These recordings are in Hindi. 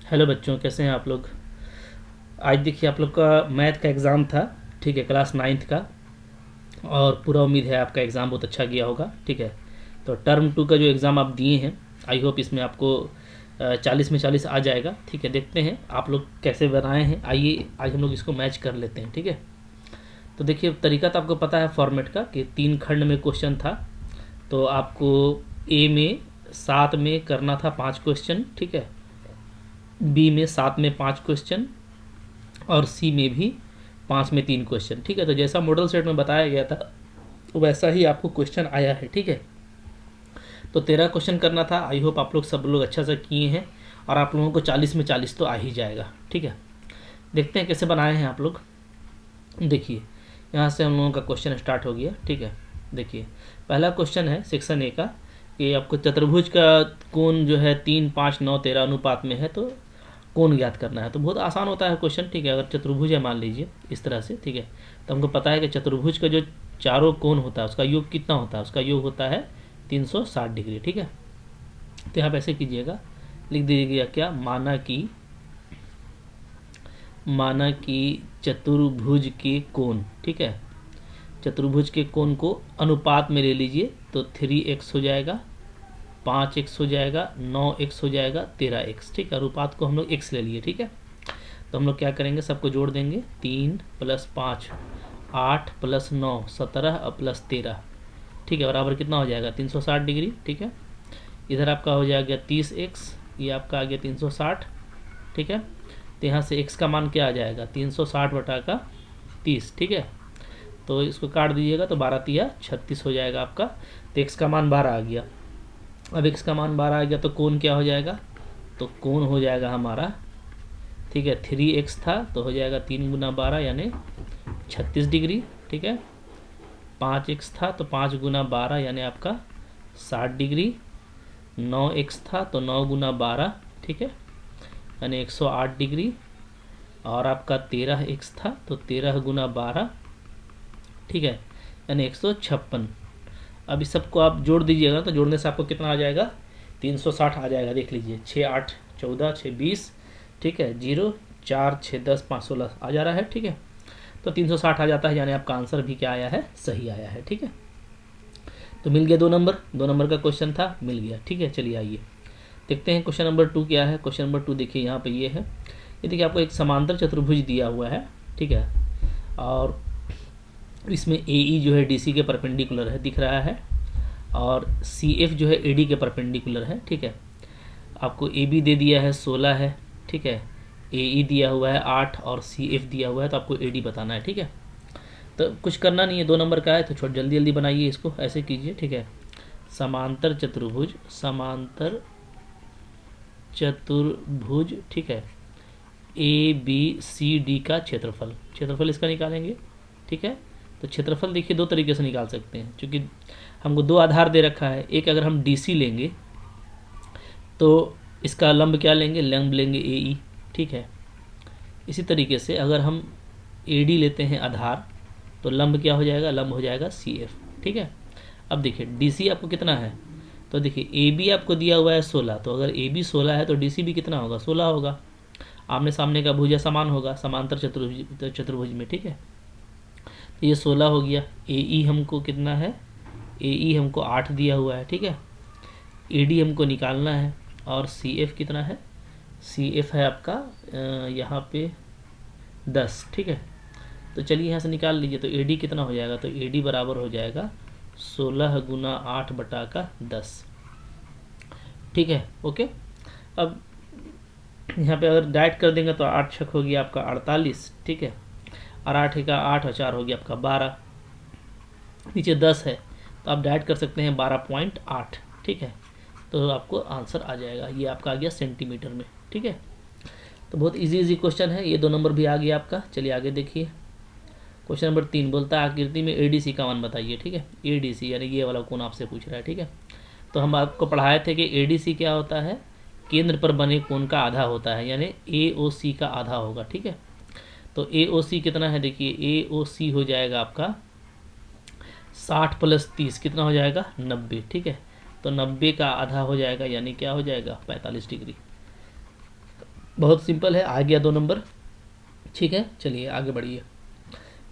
हेलो बच्चों, कैसे हैं आप लोग। आज देखिए आप लोग का मैथ का एग्ज़ाम था। ठीक है, क्लास नाइन्थ का। और पूरा उम्मीद है आपका एग्ज़ाम बहुत अच्छा गया होगा। ठीक है, तो टर्म टू का जो एग्ज़ाम आप दिए हैं, आई होप इसमें आपको 40 में 40 आ जाएगा। ठीक है, देखते हैं आप लोग कैसे बनाए हैं। आइए आज हम लोग इसको मैच कर लेते हैं। ठीक है, तो देखिए तरीका तो आपको पता है फॉर्मेट का, कि 3 खंड में क्वेश्चन था। तो आपको ए में 7 में करना था 5 क्वेश्चन। ठीक है, बी में 7 में 5 क्वेश्चन, और सी में भी 5 में 3 क्वेश्चन। ठीक है, तो जैसा मॉडल सेट में बताया गया था वैसा ही आपको क्वेश्चन आया है। ठीक है, तो 13 क्वेश्चन करना था। आई होप आप लोग सब लोग अच्छा से किए हैं, और आप लोगों को 40 में 40 तो आ ही जाएगा। ठीक है, देखते हैं कैसे बनाए हैं आप लोग। देखिए यहाँ से हम लोगों का क्वेश्चन स्टार्ट हो गया। ठीक है, देखिए पहला क्वेश्चन है सेक्शन ए का, कि आपको चतुर्भुज का कोण जो है 3, 5, 9, 13 अनुपात में है, तो कोण ज्ञात करना है। तो बहुत आसान होता है क्वेश्चन। ठीक है, अगर चतुर्भुज है मान लीजिए इस तरह से। ठीक है, तो हमको पता है कि चतुर्भुज का जो चारों कोण होता है उसका योग कितना होता है, उसका योग होता है 360 डिग्री। ठीक है, तो यहाँ पे ऐसे कीजिएगा, लिख दीजिएगा क्या, माना कि चतुर्भुज के कोण। ठीक है, चतुर्भुज के कोण को अनुपात में ले लीजिए, तो 3x हो जाएगा, 5x हो जाएगा, 9x हो जाएगा, 13x। ठीक है, अनुपात को हम लोग x ले लिए। ठीक है, तो हम लोग क्या करेंगे, सबको जोड़ देंगे। 3 + 5 8 + 9 17 और +13। ठीक है, बराबर कितना हो जाएगा, 360 डिग्री। ठीक है, इधर आपका हो जाएगा 30x, ये आपका आ गया 360। ठीक है, तो यहाँ से x का मान क्या आ जाएगा, 360 बटा का 30। ठीक है, तो इसको काट दीजिएगा, तो 12 तिया 36 हो जाएगा आपका। तो x का मान 12 आ गया। अब x का मान 12 आ गया तो कोण क्या हो जाएगा, तो कोण हो जाएगा हमारा, ठीक है, 3x था तो हो जाएगा 3 × 12 यानी 36 डिग्री। ठीक है, 5x था तो 5 × 12 यानी आपका 60 डिग्री। 9x था तो 9 × 12, ठीक है, यानी 108 डिग्री। और आपका 13x था तो 13 × 12, ठीक है, यानी 156। अब इस सबको आप जोड़ दीजिएगा, तो जोड़ने से आपको कितना आ जाएगा, 360 आ जाएगा। देख लीजिए, 6 8 14 6 20, ठीक है, 0 4 6 10 5 16 आ जा रहा है। ठीक है, तो 360 आ जाता है, यानी आपका आंसर भी क्या आया है, सही आया है। ठीक है, तो मिल गया 2 नंबर का क्वेश्चन था, मिल गया। ठीक है, चलिए आइए देखते हैं क्वेश्चन नंबर 2 क्या है। क्वेश्चन नंबर 2 देखिए यहाँ पे ये है, ये देखिए आपको एक समांतर चतुर्भुज दिया हुआ है। ठीक है, और इसमें AE जो है DC के परपेंडिकुलर है, दिख रहा है, और CF जो है AD के परपेंडिकुलर है। ठीक है, आपको AB दे दिया है 16 है। ठीक है, AE दिया हुआ है 8 और CF दिया हुआ है, तो आपको AD बताना है। ठीक है, तो कुछ करना नहीं है, 2 नंबर का है तो छोड़ जल्दी जल्दी बनाइए इसको, ऐसे कीजिए। ठीक है, समांतर चतुर्भुज, ठीक है, ABCD का क्षेत्रफल इसका निकालेंगे। ठीक है, तो क्षेत्रफल देखिए 2 तरीके से निकाल सकते हैं, क्योंकि हमको 2 आधार दे रखा है। एक अगर हम DC लेंगे तो इसका लंब क्या लेंगे, लंब लेंगे AE। ठीक है, इसी तरीके से अगर हम AD लेते हैं आधार, तो लंब क्या हो जाएगा, लंब हो जाएगा CF। ठीक है, अब देखिए DC आपको कितना है, तो देखिए AB आपको दिया हुआ है 16, तो अगर AB 16 है तो DC भी कितना होगा, 16 होगा। आमने सामने का भुजा समान होगा समांतर चतुर्भुज में। ठीक है, तो ये 16 हो गया। AE हमको कितना है, AE हमको 8 दिया हुआ है। ठीक है, AD हमको निकालना है, और CF कितना है, CF है आपका यहाँ पे 10। ठीक है, तो चलिए यहाँ से निकाल लीजिए, तो AD कितना हो जाएगा, तो AD बराबर हो जाएगा 16 × 8 बटा का 10। ठीक है, ओके। अब यहाँ पे अगर डाइट कर देंगे तो 8 छक हो गया आपका 48। ठीक है, और 8 का 8 और 4 हो गया आपका 12, नीचे 10 है, तो आप डाइट कर सकते हैं 12.8। ठीक है, तो आपको आंसर आ जाएगा, ये आपका आ गया सेंटीमीटर में। ठीक है, तो बहुत इजी क्वेश्चन है ये, 2 नंबर भी आ गया आपका। चलिए आगे देखिए, क्वेश्चन नंबर 3 बोलता है आकृति में ADC का मान बताइए। ठीक है, ADC यानी ये वाला कोण आपसे पूछ रहा है। ठीक है, तो हम आपको पढ़ाए थे कि ADC क्या होता है, केंद्र पर बने कोण का आधा होता है, यानी AOC का आधा होगा। ठीक है, तो AOC कितना है, देखिए AOC हो जाएगा आपका 60 + 30 कितना हो जाएगा, 90। ठीक है, तो 90 का आधा हो जाएगा, यानी क्या हो जाएगा, 45 डिग्री। बहुत सिंपल है, आ गया 2 नंबर। ठीक है, चलिए आगे बढ़िए।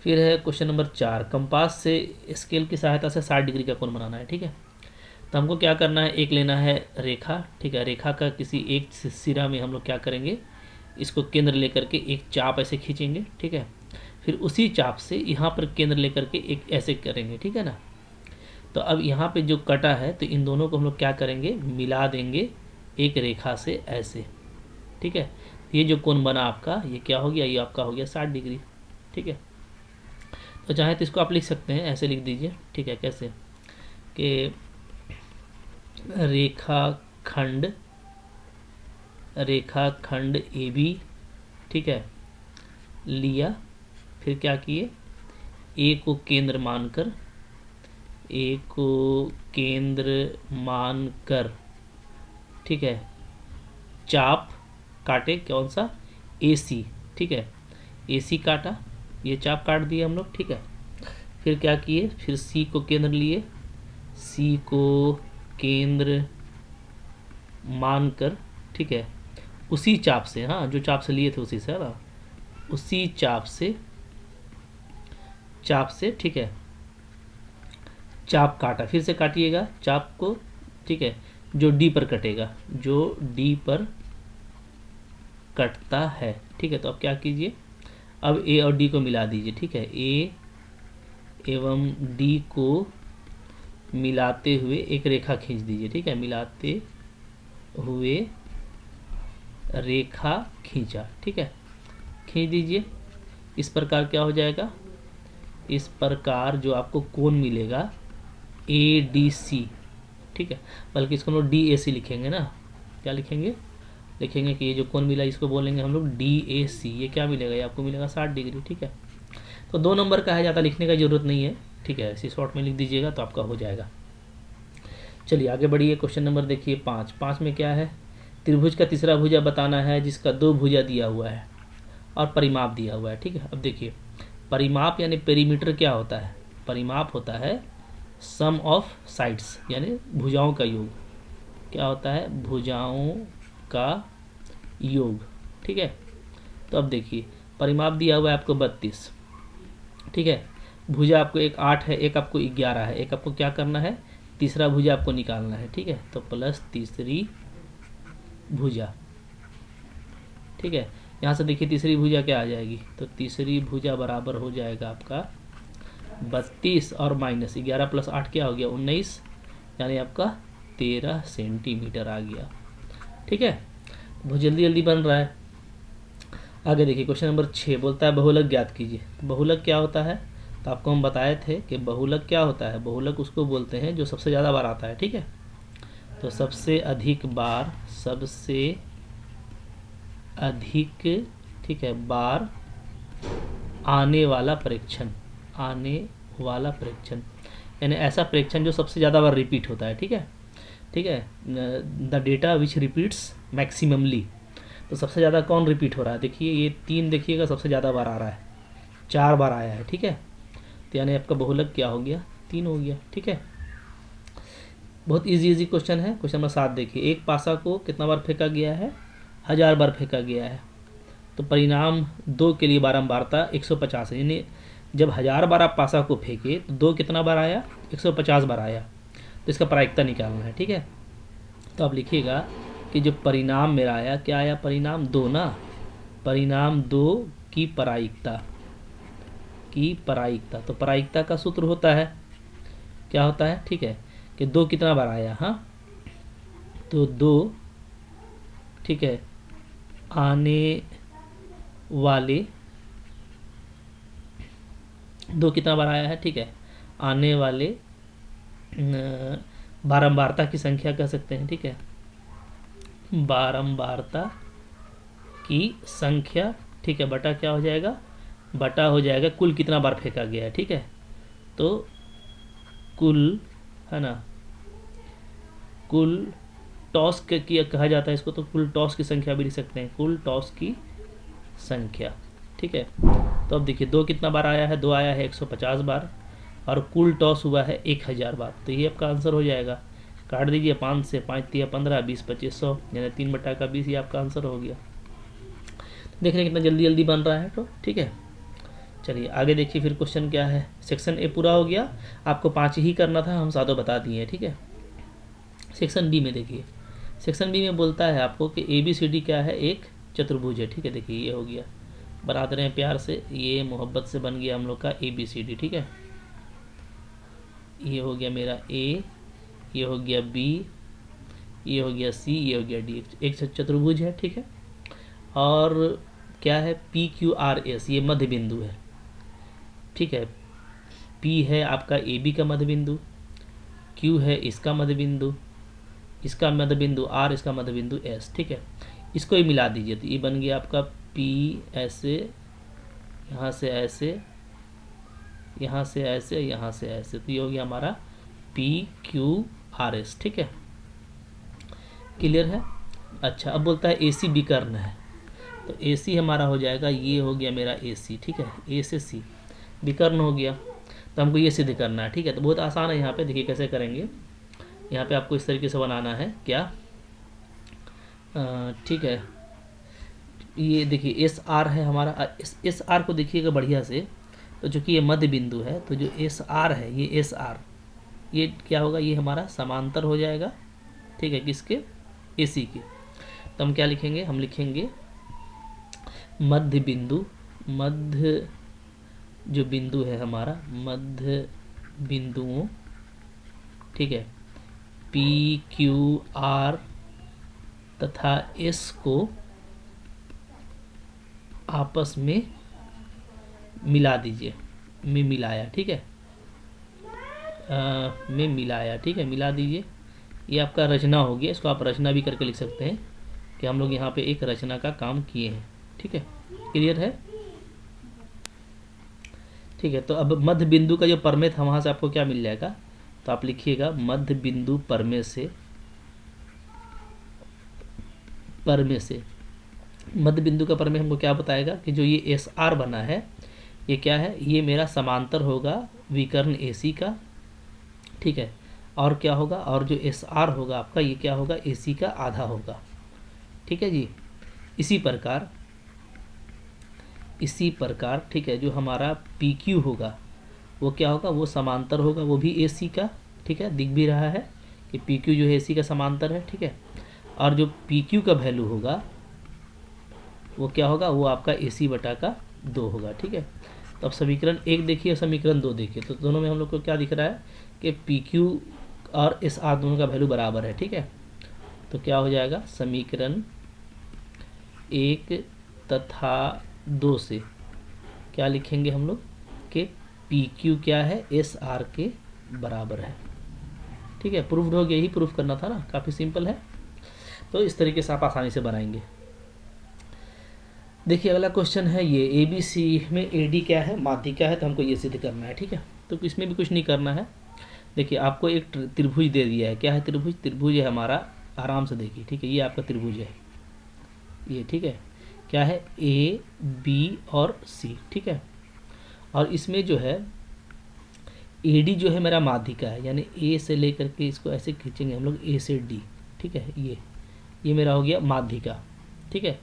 फिर है क्वेश्चन नंबर 4, कंपास से स्केल की सहायता से 60 डिग्री का कोण बनाना है। ठीक है, तो हमको क्या करना है, एक लेना है रेखा। ठीक है, रेखा का किसी एक सिरा में हम लोग क्या करेंगे, इसको केंद्र लेकर के एक चाप ऐसे खींचेंगे। ठीक है, फिर उसी चाप से यहाँ पर केंद्र लेकर के एक ऐसे करेंगे। ठीक है ना, तो अब यहाँ पे जो कटा है तो इन दोनों को हम लोग क्या करेंगे, मिला देंगे एक रेखा से ऐसे। ठीक है, ये जो कोण बना आपका, ये क्या हो गया, ये आपका हो गया 60 डिग्री। ठीक है, तो चाहे तो इसको आप लिख सकते हैं, ऐसे लिख दीजिए। ठीक है, कैसे कि रेखाखंड रेखाखंड ए बी, ठीक है, लिया, फिर क्या किए, ए को केंद्र मानकर, ठीक है, चाप काटे, कौन सा, ए सी। ठीक है, ए सी काटा, ये चाप काट दिए हम लोग। ठीक है, फिर क्या किए, फिर सी को केंद्र लिए, सी को केंद्र मानकर, ठीक है, उसी चाप से, हाँ जो चाप से लिए थे उसी से, ना उसी चाप से, ठीक है, चाप काटा, फिर से काटिएगा चाप को। ठीक है, जो डी पर कटेगा, जो डी पर कटता है। ठीक है, तो अब क्या कीजिए, अब ए और डी को मिला दीजिए। ठीक है, ए एवं डी को मिलाते हुए एक रेखा खींच दीजिए। ठीक है, मिलाते हुए रेखा खींचा। ठीक है, खींच दीजिए। इस प्रकार क्या हो जाएगा, इस प्रकार जो आपको कोण मिलेगा ए डी सी। ठीक है, बल्कि इसको हम लोग डी ए सी लिखेंगे ना, क्या लिखेंगे, लिखेंगे कि ये जो कोण मिला इसको बोलेंगे हम लोग डी ए सी। ये क्या मिलेगा, ये आपको मिलेगा 60 डिग्री। ठीक है, तो 2 नंबर का है, ज़्यादा लिखने का जरूरत नहीं है। ठीक है, इसी शॉर्ट में लिख दीजिएगा तो आपका हो जाएगा। चलिए आगे बढ़िए, क्वेश्चन नंबर देखिए 5 में क्या है, त्रिभुज का तीसरा भुजा बताना है जिसका 2 भुजा दिया हुआ है और परिमाप दिया हुआ है। ठीक है, अब देखिए परिमाप यानी पेरीमीटर क्या होता है, परिमाप होता है सम ऑफ साइड्स, यानी भुजाओं का योग। क्या होता है, भुजाओं का योग। ठीक है, तो अब देखिए परिमाप दिया हुआ है आपको 32। ठीक है, भुजा आपको एक 8 है, एक आपको 11 है, एक आपको क्या करना है, तीसरा भुजा आपको निकालना है। ठीक है, तो प्लस तीसरी भुजा। ठीक है, यहाँ से देखिए तीसरी भुजा क्या आ जाएगी, तो तीसरी भुजा बराबर हो जाएगा आपका 32 और माइनस 11 प्लस 8 क्या हो गया 19, यानी आपका 13 सेंटीमीटर आ गया। ठीक है, बहुत जल्दी जल्दी बन रहा है। आगे देखिए क्वेश्चन नंबर 6 बोलता है बहुलक ज्ञात कीजिए। बहुलक क्या होता है, तो आपको हम बताए थे कि बहुलक क्या होता है, बहुलक उसको बोलते हैं जो सबसे ज़्यादा बार आता है। ठीक है, तो सबसे अधिक बार, ठीक है, बार आने वाला परीक्षण, यानी ऐसा परीक्षण जो सबसे ज़्यादा बार रिपीट होता है। ठीक है, the data which repeats maximally, तो सबसे ज़्यादा कौन रिपीट हो रहा है, देखिए ये 3 देखिएगा सबसे ज़्यादा बार आ रहा है, 4 बार आया है। ठीक है, तो यानी आपका बहुलक क्या हो गया, 3 हो गया। ठीक है, बहुत इजी क्वेश्चन है। क्वेश्चन नंबर 7 देखिए, एक पासा को कितना बार फेंका गया है, 1000 बार फेंका गया है, तो परिणाम 2 के लिए बारंबारता 150 है, यानी जब 1000 बार आप पासा को फेंके तो 2 कितना बार आया, 150 बार आया, तो इसका प्रायिकता निकालना है। ठीक है, तो आप लिखिएगा कि जो परिणाम मेरा आया, क्या आया, परिणाम 2 ना, परिणाम 2 की प्रायिकता, तो प्रायिकता का सूत्र होता है, क्या होता है, ठीक है, कि 2 कितना बार आया, हाँ, तो 2, ठीक है, आने वाले, 2 कितना बार आया है, ठीक है, आने वाले बारंबारता की संख्या कह सकते हैं। ठीक है, बारंबारता की संख्या, ठीक है, बटा क्या हो जाएगा, बटा हो जाएगा कुल कितना बार फेंका गया है। ठीक है, तो कुल, है ना, कुल टॉस की कहा जाता है इसको, तो कुल टॉस की संख्या भी लिख सकते हैं, कुल टॉस की संख्या। ठीक है, तो अब देखिए 2 कितना बार आया है, 2 आया है 150 बार, और कुल टॉस हुआ है 1000 बार, तो ये आपका आंसर हो जाएगा। काट दीजिए 5 से, 5 3 15, 20 25 100, यानी 3 बटा का 20, ये आपका आंसर हो गया। देख रहे हैं कितना जल्दी जल्दी बन रहा है। तो ठीक है, चलिए आगे देखिए फिर क्वेश्चन क्या है। सेक्शन ए पूरा हो गया, आपको 5 ही करना था, हम सातों बता दिए। ठीक है, सेक्शन बी में देखिए, सेक्शन बी में बोलता है आपको कि ए बी सी डी क्या है, एक चतुर्भुज है। ठीक है, देखिए ये हो गया, बना दे रहे हैं प्यार से, ये मोहब्बत से बन गया हम लोग का ए बी सी डी। ठीक है, ये हो गया मेरा ए, ये हो गया बी, ये हो गया सी, ये हो गया डी, एक चतुर्भुज है। ठीक है, और क्या है, पी क्यू आर एस, ये मध्य बिंदु है। ठीक है, पी है आपका ए बी का मध्य बिंदु, क्यू है इसका मध्य बिंदु, इसका मध्य बिंदु आर, इसका मध्य बिंदु एस। ठीक है, इसको ही मिला दीजिए तो ये बन गया आपका पी ऐसे, यहाँ से ऐसे, यहाँ से ऐसे, यहाँ से ऐसे, तो ये हो गया हमारा पी क्यू आर एस। ठीक है, क्लियर है। अच्छा, अब बोलता है ए सी विकर्ण है, तो ए सी हमारा हो जाएगा, ये हो गया मेरा ए सी। ठीक है, ए से सी विकर्ण हो गया, तो हमको ये सिद्ध करना है। ठीक है, तो बहुत आसान है, यहाँ पे देखिए कैसे करेंगे। यहाँ पे आपको इस तरीके से बनाना है क्या, ठीक है, ये देखिए एस आर है हमारा, एस आर को देखिएगा बढ़िया से, तो चूँकि ये मध्य बिंदु है, तो जो एस आर है, ये एस आर, ये क्या होगा, ये हमारा समांतर हो जाएगा। ठीक है, किसके, ए सी के। तो हम क्या लिखेंगे, हम लिखेंगे मध्य बिंदु, मध्य जो बिंदु है हमारा, मध्य बिंदुओं, ठीक है, पी क्यू आर तथा एस को आपस में मिला दीजिए, में मिलाया। ठीक है, में मिलाया। ठीक है, मिला दीजिए, ये आपका रचना हो गया, इसको आप रचना भी करके लिख सकते हैं कि हम लोग यहाँ पे एक रचना का काम किए हैं। ठीक है, क्लियर है। ठीक है, तो अब मध्य बिंदु का जो परमेय था वहाँ से आपको क्या मिल जाएगा, तो आप लिखिएगा मध्य बिंदु परमेय से, परमेय से, मध्य बिंदु का परमेय हमको क्या बताएगा कि जो ये एस आर बना है, ये क्या है, ये मेरा समांतर होगा विकर्ण ए सी का। ठीक है, और क्या होगा, और जो एस आर होगा आपका, ये क्या होगा, ए सी का आधा होगा। ठीक है जी, इसी प्रकार, इसी प्रकार, ठीक है, जो हमारा पी क्यू होगा वो क्या होगा, वो समांतर होगा, वो भी ए सी का। ठीक है, दिख भी रहा है कि पी क्यू जो है ए सी का समांतर है। ठीक है, और जो पी क्यू का वैल्यू होगा वो क्या होगा, वो आपका ए सी बटा का 2 होगा। ठीक है, तो अब समीकरण 1 देखिए, समीकरण 2 देखिए, तो दोनों में हम लोग को क्या दिख रहा है कि पी क्यू और एस आर दोनों का वैल्यू बराबर है। ठीक है, तो क्या हो जाएगा, समीकरण 1 तथा 2 से क्या लिखेंगे हम लोग कि पी क्यू क्या है, एस आर के बराबर है। ठीक है, प्रूफ्ड हो गया, यही प्रूफ करना था ना, काफ़ी सिंपल है। तो इस तरीके से आप आसानी से बनाएंगे। देखिए अगला क्वेश्चन है ये, ए बी सी में ए डी क्या है, माध्यिका है, तो हमको ये सिद्ध करना है। ठीक है, तो इसमें भी कुछ नहीं करना है। देखिए आपको एक त्रिभुज दे दिया है, क्या है त्रिभुज, त्रिभुज है हमारा, आराम से देखिए। ठीक है, ये आपका त्रिभुज है ये। ठीक है, क्या है, ए बी और सी। ठीक है, और इसमें जो है ए डी जो है मेरा माध्यिका है, यानी ए से लेकर के इसको ऐसे खींचेंगे हम लोग, ए से डी। ठीक है, ये मेरा हो गया माध्यिका। ठीक है,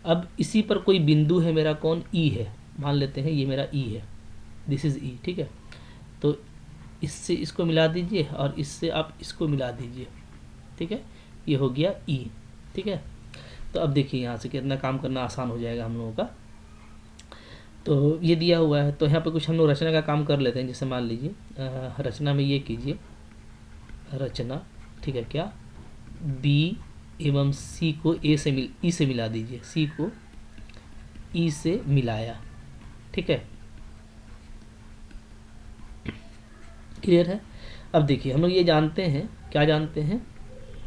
अब इसी पर कोई बिंदु है मेरा, कौन, ई है, मान लेते हैं ये मेरा ई है, दिस इज़ ई। ठीक है, तो इससे इसको मिला दीजिए और इससे आप इसको मिला दीजिए। ठीक है, ये हो गया ई। ठीक है, तो अब देखिए यहाँ से कितना काम करना आसान हो जाएगा हम लोगों का। तो ये दिया हुआ है, तो यहाँ पे कुछ हम लोग रचना का काम कर लेते हैं। जैसे मान लीजिए रचना में ये कीजिए, रचना, ठीक है, क्या, बी एवं सी को ई से मिला दीजिए, सी को ई से मिलाया। ठीक है, क्लियर है। अब देखिए हम लोग ये जानते हैं, क्या जानते हैं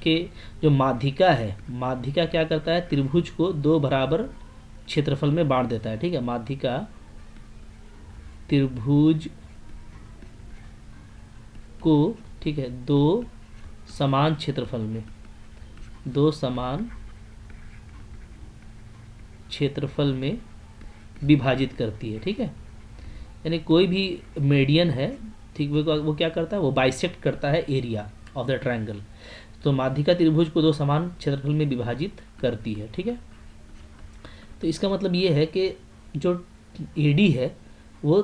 कि जो माध्यिका है, माध्यिका क्या करता है, त्रिभुज को 2 बराबर क्षेत्रफल में बांट देता है। ठीक है, माध्यिका त्रिभुज को, ठीक है, 2 समान क्षेत्रफल में, 2 समान क्षेत्रफल में विभाजित करती है। ठीक है, यानी कोई भी मीडियन है, ठीक, वो क्या करता है, वो बाइसेक्ट करता है एरिया ऑफ द ट्रायंगल। तो माध्यिका त्रिभुज को 2 समान क्षेत्रफल में विभाजित करती है। ठीक है, तो इसका मतलब ये है कि जो AD है वो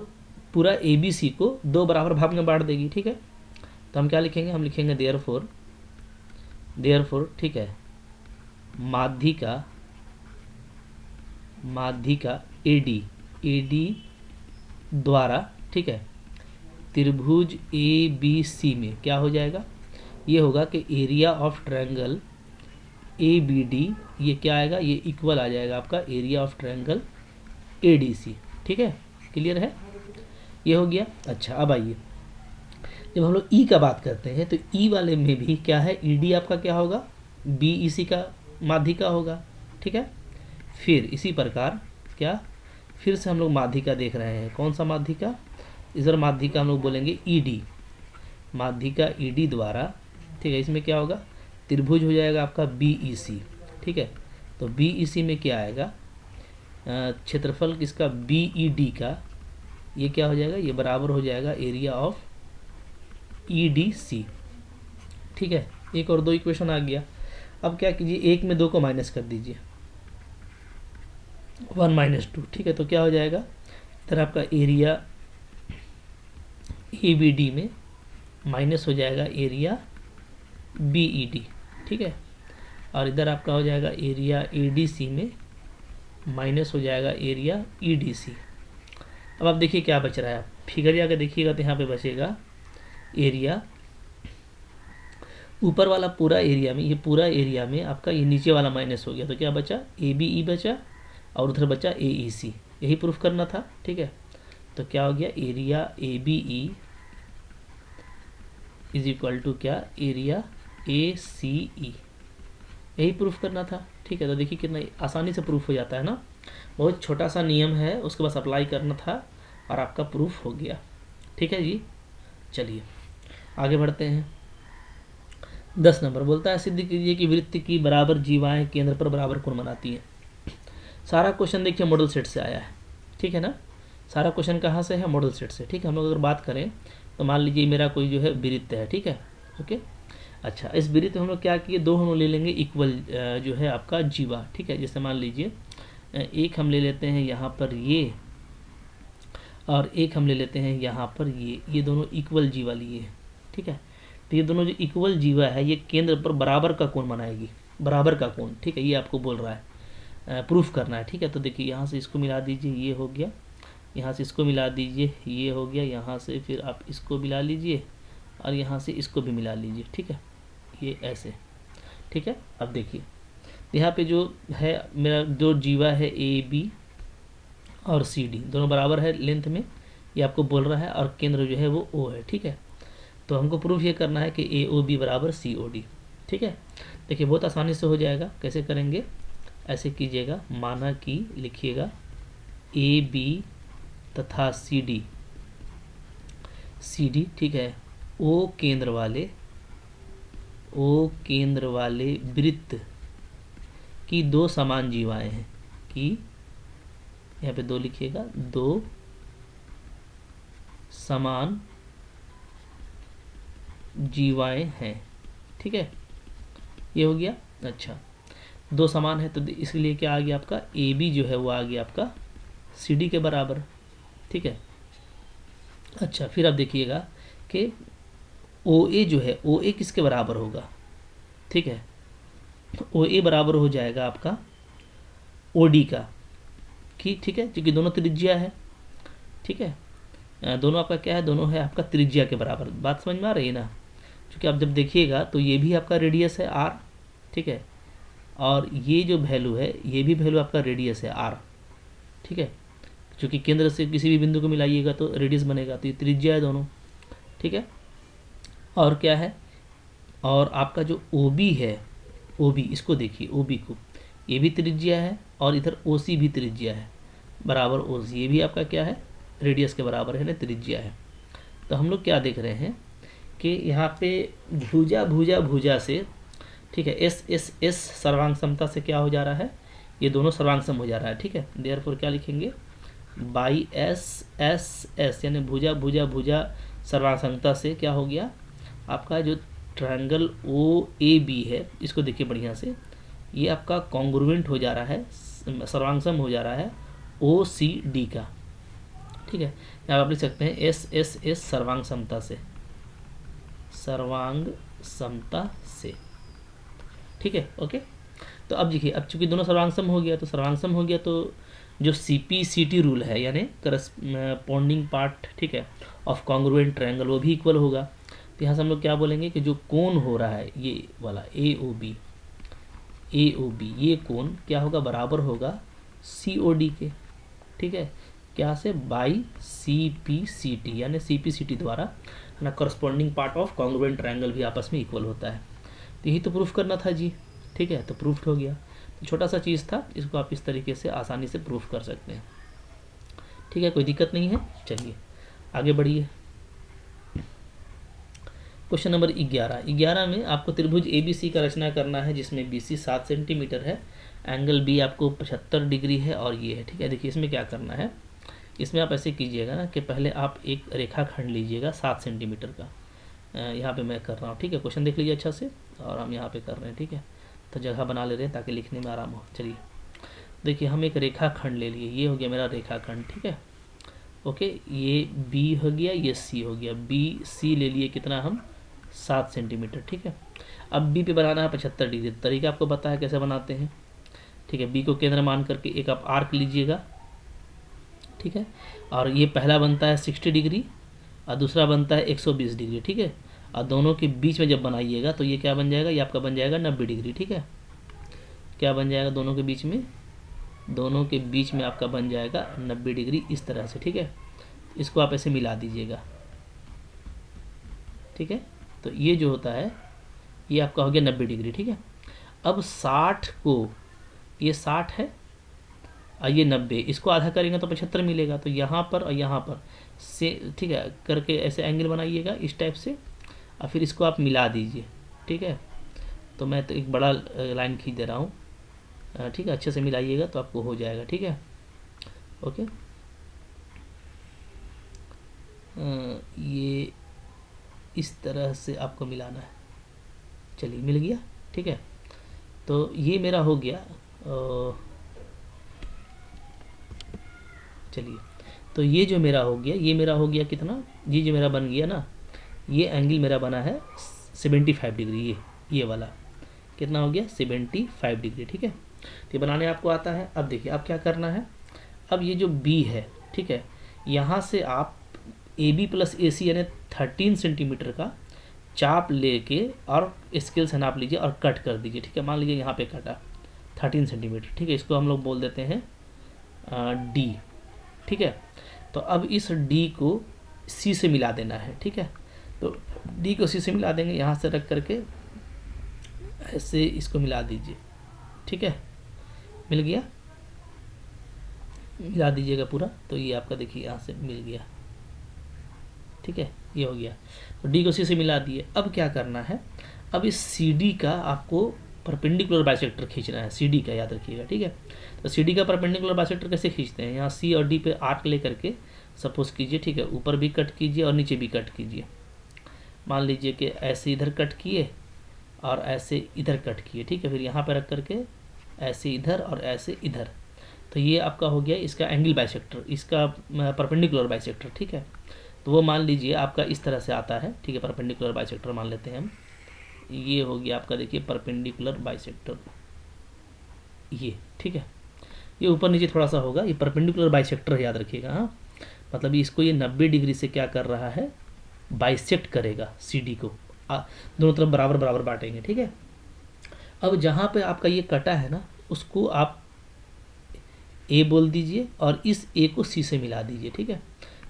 पूरा ABC को 2 बराबर भाग में बांट देगी, ठीक है। तो हम क्या लिखेंगे, हम लिखेंगे देयरफॉर, ठीक है, माध्यिका AD द्वारा, ठीक है, त्रिभुज ABC में क्या हो जाएगा, ये होगा कि एरिया ऑफ ट्रायंगल ABD, ये क्या आएगा, ये इक्वल आ जाएगा आपका एरिया ऑफ ट्रायंगल ADC, ठीक है। क्लियर है, ये हो गया। अच्छा, अब आइए, जब हम लोग E का बात करते हैं तो E वाले में भी क्या है, ED आपका क्या होगा, BEC का माध्यिका होगा, ठीक है। फिर इसी प्रकार क्या, फिर से हम लोग माध्यिका देख रहे हैं, कौन सा माध्यिका, इधर माध्यिका हम लोग बोलेंगे ED, माध्यिका ED द्वारा, ठीक है, इसमें क्या होगा, त्रिभुज हो जाएगा आपका BEC, ठीक है। तो BEC में क्या आएगा, क्षेत्रफल किसका, BED का, ये क्या हो जाएगा, ये बराबर हो जाएगा एरिया ऑफ EDC, ठीक है। एक और 2 इक्वेशन आ गया। अब क्या कीजिए, 1 में 2 को माइनस कर दीजिए, 1 - 2, ठीक है। तो क्या हो जाएगा, इधर आपका एरिया ABD में माइनस हो जाएगा एरिया BED, ठीक है। और इधर आपका हो जाएगा एरिया ADC में माइनस हो जाएगा एरिया EDC। अब आप देखिए क्या बच रहा है, आप फिगर जाकर देखिएगा तो यहाँ पे बचेगा एरिया, ऊपर वाला पूरा एरिया में, ये पूरा एरिया में आपका ये नीचे वाला माइनस हो गया, तो क्या बचा, ABE बचा और उधर बचा AEC, यही प्रूफ करना था, ठीक है। तो क्या हो गया, area ABE is equal to क्या, एरिया ACE, यही प्रूफ करना था, ठीक है। तो देखिए कितना आसानी से प्रूफ हो जाता है ना, बहुत छोटा सा नियम है, उसके बस अप्लाई करना था और आपका प्रूफ हो गया, ठीक है जी। चलिए आगे बढ़ते हैं। 10 नंबर बोलता है, सिद्ध कीजिए कि वृत्त की बराबर जीवाएं केंद्र पर बराबर कोण बनाती हैं। सारा क्वेश्चन देखिए मॉडल सेट से आया है, ठीक है ना, सारा क्वेश्चन कहाँ से है, मॉडल सेट से, ठीक है। हम लोग अगर बात करें तो मान लीजिए मेरा कोई जो है वृत्त है, ठीक है, ओके। अच्छा, इस वृत्त में हम लोग क्या किए, 2 हम लोग ले लेंगे इक्वल जो है आपका जीवा, ठीक है। जैसे मान लीजिए एक हम ले लेते हैं यहाँ पर ये, और एक हम ले लेते हैं यहाँ पर ये दोनों इक्वल जीवा लिए, ठीक है। तो ये दोनों जो इक्वल जीवा है ये केंद्र पर बराबर का कोण बनाएगी, बराबर का कोण, ठीक है, ये आपको बोल रहा है, प्रूफ करना है, ठीक है। तो देखिए यहाँ से इसको मिला दीजिए, ये हो गया, यहाँ से इसको मिला दीजिए, ये हो गया, यहाँ से फिर आप इसको मिला लीजिए और यहाँ से इसको भी मिला लीजिए, ठीक है, ये ऐसे, ठीक है। अब देखिए यहाँ पे जो है मेरा जो जीवा है AB और CD दोनों बराबर है लेंथ में, ये आपको बोल रहा है, और केंद्र जो है वो O है, ठीक है। तो हमको प्रूफ ये करना है कि AOB बराबर COD, ठीक है। देखिए बहुत आसानी से हो जाएगा, कैसे करेंगे, ऐसे कीजिएगा, माना कि लिखिएगा AB तथा CD, ठीक है, O केंद्र वाले वृत्त की 2 समान जीवाएं हैं, कि यहाँ पे 2 लिखिएगा, 2 समान जीवाएं हैं, ठीक है, ये हो गया। अच्छा, 2 समान है तो इसलिए क्या आ गया आपका, AB जो है वो आ गया आपका CD के बराबर, ठीक है। अच्छा, फिर आप देखिएगा कि OA जो है, OA किसके बराबर होगा, ठीक है, OA बराबर हो जाएगा आपका OD का, कि ठीक है, क्योंकि दोनों त्रिज्या है, ठीक है, दोनों आपका क्या है, दोनों है आपका त्रिज्या के बराबर, बात समझ में आ रही है ना। क्योंकि आप जब देखिएगा तो ये भी आपका रेडियस है R, ठीक है, और ये जो वैल्यू है ये भी वैल्यू आपका रेडियस है R, ठीक है। क्योंकि केंद्र से किसी भी बिंदु को मिलाइएगा तो रेडियस बनेगा, तो ये त्रिज्या है दोनों, ठीक है। और क्या है, और आपका जो OB है, OB इसको देखिए, OB को, ये भी त्रिज्या है और इधर OC भी त्रिज्या है, बराबर OC, ये भी आपका क्या है, रेडियस के बराबर है ना, त्रिज्या है। तो हम लोग क्या देख रहे हैं कि यहाँ पे भुजा से, ठीक है, S सर्वांग समता से क्या हो जा रहा है, ये दोनों सर्वांग सम हो जा रहा है, ठीक है। देयरफॉर क्या लिखेंगे, बाई S यानी भुजा सर्वांग समता से क्या हो गया आपका, जो ट्रायंगल OAB है, इसको देखिए बढ़िया से, ये आपका कॉन्ग्रुएंट हो जा रहा है सर्वांग सम हो जा रहा है ओ सी डी का, ठीक है। यहाँ आप लिख सकते हैं एस एस एस सर्वांग समता से, सर्वांग समता से, ठीक है। ओके, तो अब देखिए, अब चूंकि दोनों सर्वांग सम हो गया, तो सर्वांग सम हो गया तो जो C P C T rule है यानी करस्पॉन्डिंग पार्ट, ठीक है, ऑफ कॉन्ग्रुएंट ट्रायंगल वो भी इक्वल होगा। तो यहाँ से हम लोग क्या बोलेंगे कि जो कोण हो रहा है ये वाला ए ओ बी, ये कोण क्या होगा, बराबर होगा सी ओ डी के, ठीक है, क्या से, by C P C T, यानी सी पी सी टी द्वारा, है ना, corresponding part of congruent triangle भी आपस में इक्वल होता है। तो यही तो प्रूफ करना था जी, ठीक है, तो प्रूफ हो गया। तो छोटा सा चीज़ था, इसको आप इस तरीके से आसानी से प्रूफ कर सकते हैं, ठीक है, कोई दिक्कत नहीं है। चलिए आगे बढ़िए। क्वेश्चन नंबर 11 में आपको त्रिभुज ए बी सी का रचना करना है, जिसमें बी सी 7 सेंटीमीटर है, एंगल बी आपको 75 डिग्री है और ये है, ठीक है। देखिए इसमें क्या करना है, इसमें आप ऐसे कीजिएगा ना कि पहले आप एक रेखा खंड लीजिएगा 7 सेंटीमीटर का, यहाँ पे मैं कर रहा हूँ, ठीक है। क्वेश्चन देख लीजिए अच्छा से, और हम यहाँ पे कर रहे हैं, ठीक है, तो जगह बना ले रहे हैं ताकि लिखने में आराम हो। चलिए देखिए, हम एक रेखा खंड ले लिए, ये हो गया मेरा रेखा खंड, ठीक है। ओके, ये बी हो गया, ये सी हो गया, बी सी ले लिए कितना हम, 7 सेंटीमीटर, ठीक है। अब बी पे बनाना है 75 डिग्री, तरीका आपको पता है कैसे बनाते हैं, ठीक है। बी को केंद्र मान करके एक आप आर्क लीजिएगा, ठीक है, और ये पहला बनता है 60 डिग्री और दूसरा बनता है 120 डिग्री, ठीक है। और दोनों के बीच में जब बनाइएगा तो ये क्या बन जाएगा, ये आपका बन जाएगा 90 डिग्री, ठीक है। क्या बन जाएगा दोनों के बीच में, दोनों के बीच में आपका बन जाएगा 90 डिग्री इस तरह से, ठीक है। इसको आप ऐसे मिला दीजिएगा, ठीक है। तो ये जो होता है ये आपका हो गया 90 डिग्री, ठीक है। अब 60 को, ये 60 है और ये 90, इसको आधा करेंगे तो 75 मिलेगा। तो यहाँ पर और यहाँ पर से, ठीक है, करके ऐसे एंगल बनाइएगा इस टाइप से, और फिर इसको आप मिला दीजिए, ठीक है। तो मैं तो एक बड़ा लाइन खींच दे रहा हूँ, ठीक है, अच्छे से मिलाइएगा तो आपको हो जाएगा, ठीक है। ओके, ये इस तरह से आपको मिलाना है। चलिए मिल गया, ठीक है। तो ये मेरा हो गया, चलिए, तो ये जो मेरा हो गया, ये मेरा हो गया कितना, ये जो मेरा बन गया ना, ये एंगल मेरा बना है 75 डिग्री, ये वाला कितना हो गया, 75 डिग्री, ठीक है। तो ये बनाने आपको आता है। अब देखिए अब क्या करना है, अब ये जो बी है, ठीक है, यहाँ से आप ए बी प्लस ए सी यानी 13 सेंटीमीटर का चाप लेके और स्केल से नाप लीजिए और कट कर दीजिए, ठीक है। मान लीजिए यहाँ पे कटा 13 सेंटीमीटर, ठीक है, इसको हम लोग बोल देते हैं डी, ठीक है। तो अब इस डी को सी से मिला देना है, ठीक है। तो डी को सी से मिला देंगे, यहाँ से रख करके ऐसे इसको मिला दीजिए, ठीक है, मिल गया, मिला दीजिएगा पूरा। तो ये आपका देखिए यहाँ से मिल गया, ठीक है, ये हो गया। तो डी को सी से मिला दिए। अब क्या करना है, अब इस सी डी का आपको परपेंडिकुलर बाइसेक्टर खींचना है, सी डी का याद रखिएगा, ठीक है। तो सी डी का परपेंडिकुलर बाइसेक्टर कैसे खींचते हैं, यहाँ सी और डी पे आर्क ले करके सपोज कीजिए, ठीक है, ऊपर भी कट कीजिए और नीचे भी कट कीजिए। मान लीजिए कि ऐसे इधर कट किए और ऐसे इधर कट किए, ठीक है, फिर यहाँ पर रख करके ऐसे इधर और ऐसे इधर। तो ये आपका हो गया इसका एंगल बाइसेक्टर, इसका परपेंडिकुलर बाइसेक्टर, ठीक है। तो वो मान लीजिए आपका इस तरह से आता है, ठीक है, परपेंडिकुलर बाइसेक्टर मान लेते हैं हम। ये हो गया आपका देखिए परपेंडिकुलर बाइसेक्टर, ये, ठीक है। ये ऊपर नीचे थोड़ा सा होगा, ये परपेंडिकुलर बाइसेक्टर याद रखिएगा, हाँ, मतलब इसको ये 90 डिग्री से क्या कर रहा है, बाइसेक्ट करेगा सी डी को, दोनों तरफ बराबर बराबर बांटेंगे, ठीक है। अब जहाँ पे आपका ये कटा है ना, उसको आप ए बोल दीजिए और इस ए को सी से मिला दीजिए, ठीक है।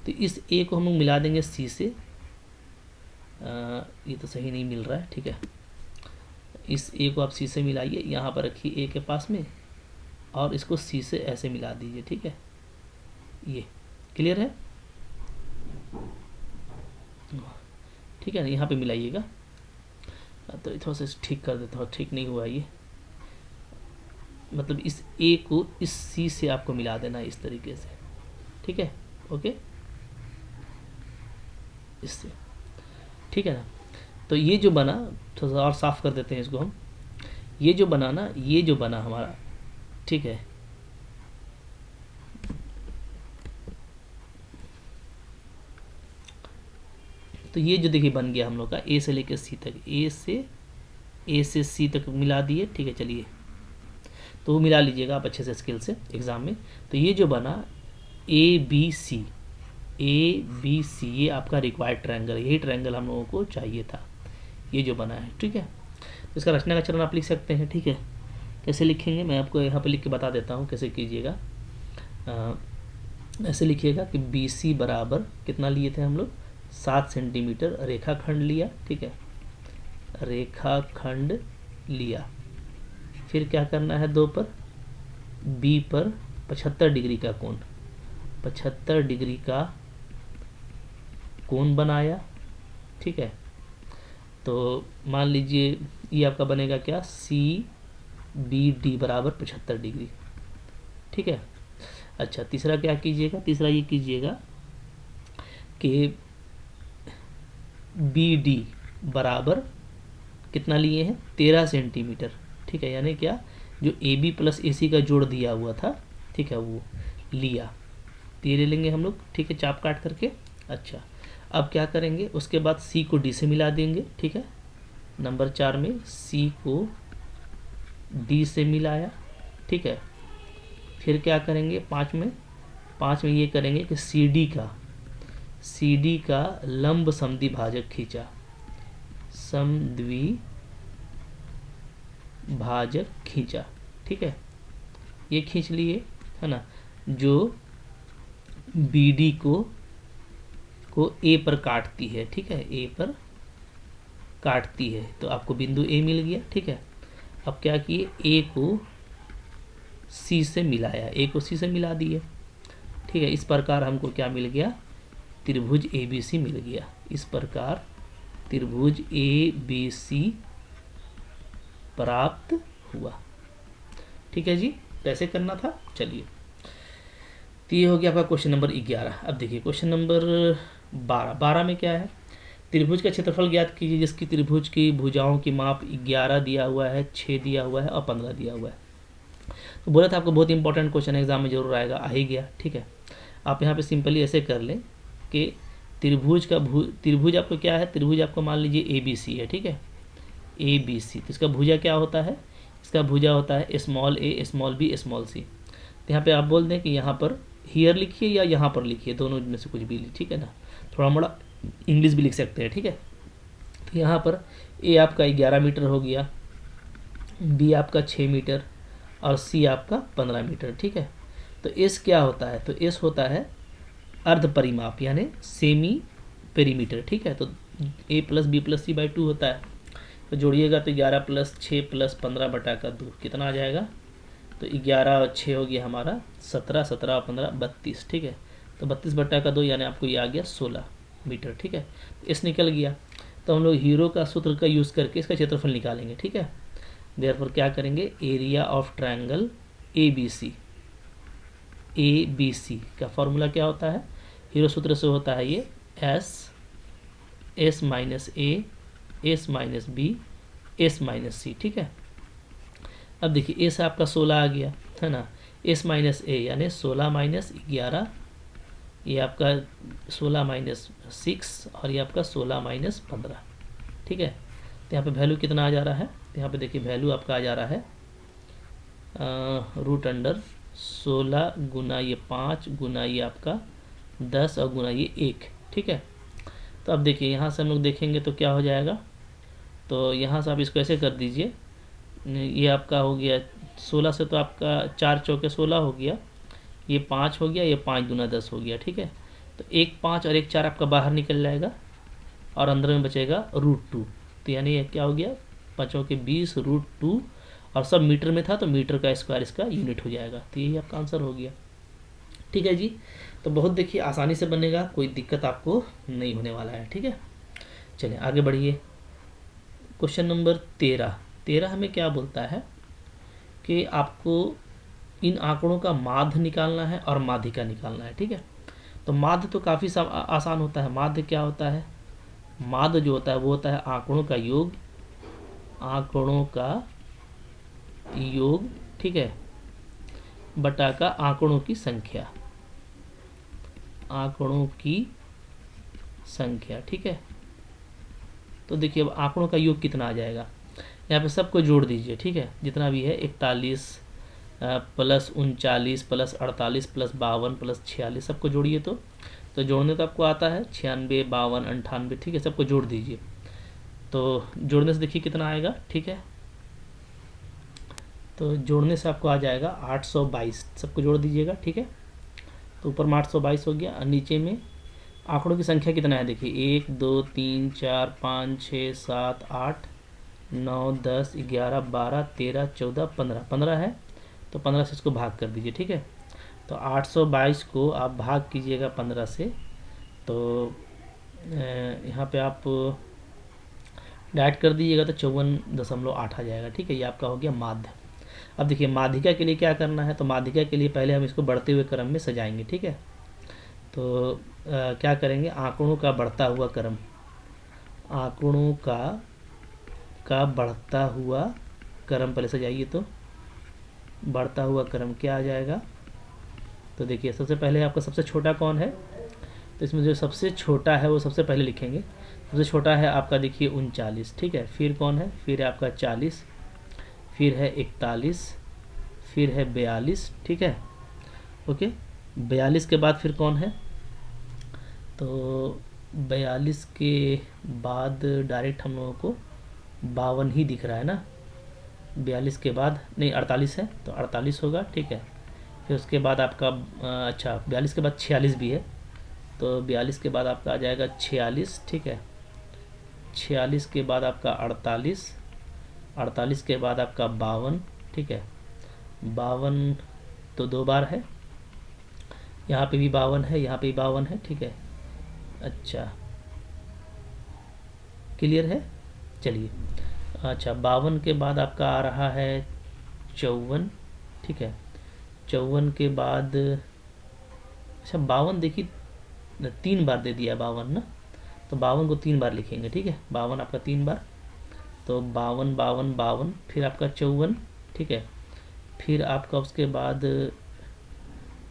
तो इस ए को हम लोग मिला देंगे सी से, ये तो सही नहीं मिल रहा है, ठीक है। इस ए को आप सी से मिलाइए, यहाँ पर रखिए ए के पास में, और इसको सी से ऐसे मिला दीजिए, ठीक है। ये क्लियर है, ठीक है ना, यहाँ पे मिलाइएगा। तो थोड़ा सा ठीक कर देता हूँ, ठीक नहीं हुआ ये, मतलब इस ए को इस सी से आपको मिला देना है इस तरीके से, ठीक है। ओके, इससे, ठीक है ना। तो ये जो बना, थोड़ा सा और साफ कर देते हैं इसको हम, ये जो बना ना, ये जो बना हमारा, ठीक है, तो ये जो देखिए बन गया हम लोग का ए से लेकर सी तक, ए से सी तक मिला दिए, ठीक है। चलिए तो वो मिला लीजिएगा आप अच्छे से स्केल से एग्ज़ाम में। तो ये जो बना ए बी सी, ये आपका रिक्वायर्ड ट्रायंगल, यही ट्रायंगल हम लोगों को चाहिए था, ये जो बना है, ठीक है। तो इसका रचना का चरण आप लिख सकते हैं, ठीक है। कैसे लिखेंगे मैं आपको यहाँ पे लिख के बता देता हूँ कैसे कीजिएगा। ऐसे लिखिएगा कि बी सी बराबर कितना लिए थे हम लोग, 7 सेंटीमीटर रेखाखंड लिया, ठीक है, रेखाखंड लिया। फिर क्या करना है, 2 पर बी पर 75 डिग्री का कोण, 75 डिग्री का कोण बनाया, ठीक है। तो मान लीजिए ये आपका बनेगा क्या, सी बी डी बराबर 75 डिग्री, ठीक है। अच्छा तीसरा क्या कीजिएगा, तीसरा ये कीजिएगा कि बी डी बराबर कितना लिए हैं, 13 सेंटीमीटर, ठीक है। यानी क्या, जो ए बी प्लस ए सी का जोड़ दिया हुआ था, ठीक है, वो लिया, तो ये ले लेंगे हम लोग, ठीक है, चाप काट करके। अच्छा अब क्या करेंगे, उसके बाद सी को डी से मिला देंगे, ठीक है। नंबर 4 में सी को डी से मिलाया, ठीक है। फिर क्या करेंगे, 5 में ये करेंगे कि सी डी का लंब समद्विभाजक खींचा, समद्विभाजक खींचा, ठीक है। ये खींच लिए, है ना, जो बी डी को ए पर काटती है, ठीक है, ए पर काटती है, तो आपको बिंदु ए मिल गया, ठीक है। अब क्या किए, ए को सी से मिलाया, ए को सी से मिला दिए, ठीक है। इस प्रकार हमको क्या मिल गया, त्रिभुज ए बी सी मिल गया। इस प्रकार त्रिभुज ए बी सी प्राप्त हुआ, ठीक है जी। कैसे करना था, चलिए। तो ये हो गया आपका क्वेश्चन नंबर 11। अब देखिए क्वेश्चन नंबर 12 में क्या है, त्रिभुज का क्षेत्रफल ज्ञात कीजिए जिसकी त्रिभुज की भुजाओं की माप 11 दिया हुआ है, 6 दिया हुआ है और 15 दिया हुआ है। तो बोला था आपको बहुत इंपॉर्टेंट क्वेश्चन एग्जाम में जरूर आएगा, आ ही गया, ठीक है। आप यहाँ पे सिंपली ऐसे कर लें कि त्रिभुज आपको क्या है, त्रिभुज आपको मान लीजिए ए बी सी है, ठीक है, ए बी सी। तो इसका भुजा क्या होता है, इसका भुजा होता है स्मॉल ए स्मॉल बी स्मॉल सी। तो यहाँ पे आप बोल दें कि यहाँ पर हियर लिखिए या यहाँ पर लिखिए, दोनों में से कुछ भी, ठीक है ना, थोड़ा मोड़ा इंग्लिश भी लिख सकते हैं, ठीक है। तो यहाँ पर ए आपका 11 मीटर हो गया, बी आपका 6 मीटर और सी आपका 15 मीटर, ठीक है। तो एस क्या होता है, तो एस होता है अर्ध परिमाप यानी सेमी पेरीमीटर, ठीक है। तो A plus B plus C by 2 होता है, तो जोड़िएगा तो 11 प्लस 6 प्लस 15 बटा का 2 कितना आ जाएगा, तो 11 और 6 हो गया हमारा 17, 17 और 15 32, ठीक है। तो 32 बटा का 2 यानी आपको ये आ गया 16 मीटर, ठीक है। इस निकल गया, तो हम लोग हीरो का सूत्र का यूज़ करके इसका क्षेत्रफल निकालेंगे, ठीक है। देयरफॉर क्या करेंगे, area of triangle A B C का फॉर्मूला क्या होता है, हीरो सूत्र से होता है ये S minus A S minus B S minus C, ठीक है। अब देखिए एस आपका 16 आ गया, है ना, एस माइनस ए यानी 16 माइनस 11, ये आपका 16 माइनस 6 और ये आपका 16 माइनस 15, ठीक है। तो यहाँ पे वैल्यू कितना आ जा रहा है, तो यहाँ पे देखिए वैल्यू आपका आ जा रहा है रूट अंडर 16 गुना ये 5 गुना ये आपका 10 और गुना ये 1, ठीक है। तो अब देखिए यहाँ से हम लोग देखेंगे तो क्या हो जाएगा, तो यहाँ से आप इसको ऐसे कर दीजिए, ये आपका हो गया 16 से, तो आपका 4 चौके 16 हो गया, ये 5 हो गया, ये 5 गुना 10 हो गया, ठीक है। तो 1 5 और 1 4 आपका बाहर निकल जाएगा और अंदर में बचेगा √2, तो यानी ये क्या हो गया 5 के 20 √2, और सब मीटर में था तो मीटर का स्क्वायर इसका यूनिट हो जाएगा। तो यही आपका आंसर हो गया, ठीक है जी। तो बहुत देखिए आसानी से बनेगा, कोई दिक्कत आपको नहीं होने वाला है, ठीक है। चलिए आगे बढ़िए, क्वेश्चन नंबर 13 हमें क्या बोलता है कि आपको इन आंकड़ों का माध्य निकालना है और माध्यिका निकालना है, ठीक है। तो माध्य तो काफ़ी आसान होता है। माध्य क्या होता है, माध्य जो होता है वो होता है आंकड़ों का योग, ठीक है, बटा का आंकड़ों की संख्या, ठीक है। तो देखिए अब आंकड़ों का योग कितना आ जाएगा, यहाँ पे सबको जोड़ दीजिए, ठीक है, जितना भी है 41 प्लस 39 प्लस 48 प्लस 52 प्लस 46 सबको जोड़िए। तो जोड़ने तो आपको आता है 96 52 98, ठीक है, सबको जोड़ दीजिए। तो जोड़ने से देखिए कितना आएगा, ठीक है, तो जोड़ने से आपको आ जाएगा 822, सबको जोड़ दीजिएगा, ठीक है। तो ऊपर में 822 हो गया और नीचे में आंकड़ों की संख्या कितना है देखिए 1 2 3 4 5 6 7 8 9 10 11 12 13 14 15, 15 है, तो 15 से इसको भाग कर दीजिए, ठीक है। तो 822 को आप भाग कीजिएगा 15 से, तो यहाँ पे आप डाइट कर दीजिएगा तो 54.8 आ जाएगा, ठीक है। ये आपका हो गया माध्य। अब देखिए माध्यिका के लिए क्या करना है, तो माध्यिका के लिए पहले हम इसको बढ़ते हुए क्रम में सजाएंगे, ठीक है। तो क्या करेंगे, आंकड़ों का बढ़ता हुआ क्रम, आंकड़ों का बढ़ता हुआ क्रम पहले सजाइए। तो बढ़ता हुआ क्रम क्या आ जाएगा, तो देखिए सबसे पहले आपका सबसे छोटा कौन है, तो इसमें जो सबसे छोटा है वो सबसे पहले लिखेंगे। सबसे छोटा है आपका देखिए 39, ठीक है। फिर कौन है, फिर है आपका 40, फिर है 41, फिर है 42, ठीक है, ओके। 42 के बाद फिर कौन है, तो 42 के बाद डायरेक्ट हम लोगों को 52 ही दिख रहा है ना। 42 के बाद नहीं 48 है, तो 48 होगा, ठीक है। फिर उसके बाद आपका अच्छा 42 के बाद 46 भी है, तो 42 के बाद आपका आ जाएगा 46, ठीक है। 46 के बाद आपका 48, 48 के बाद आपका 52, ठीक है। 52 तो 2 बार है, यहाँ पे भी 52 है, यहाँ पे भी 52 है, ठीक है। अच्छा क्लियर है, चलिए। अच्छा 52 के बाद आपका आ रहा है 54, ठीक है। 54 के बाद अच्छा 52 देखिए 3 बार दे दिया 52 ना, तो 52 को 3 बार लिखेंगे, ठीक है। 52 आपका 3 बार, तो 52 52 52, फिर आपका 54, ठीक है। फिर आपका उसके बाद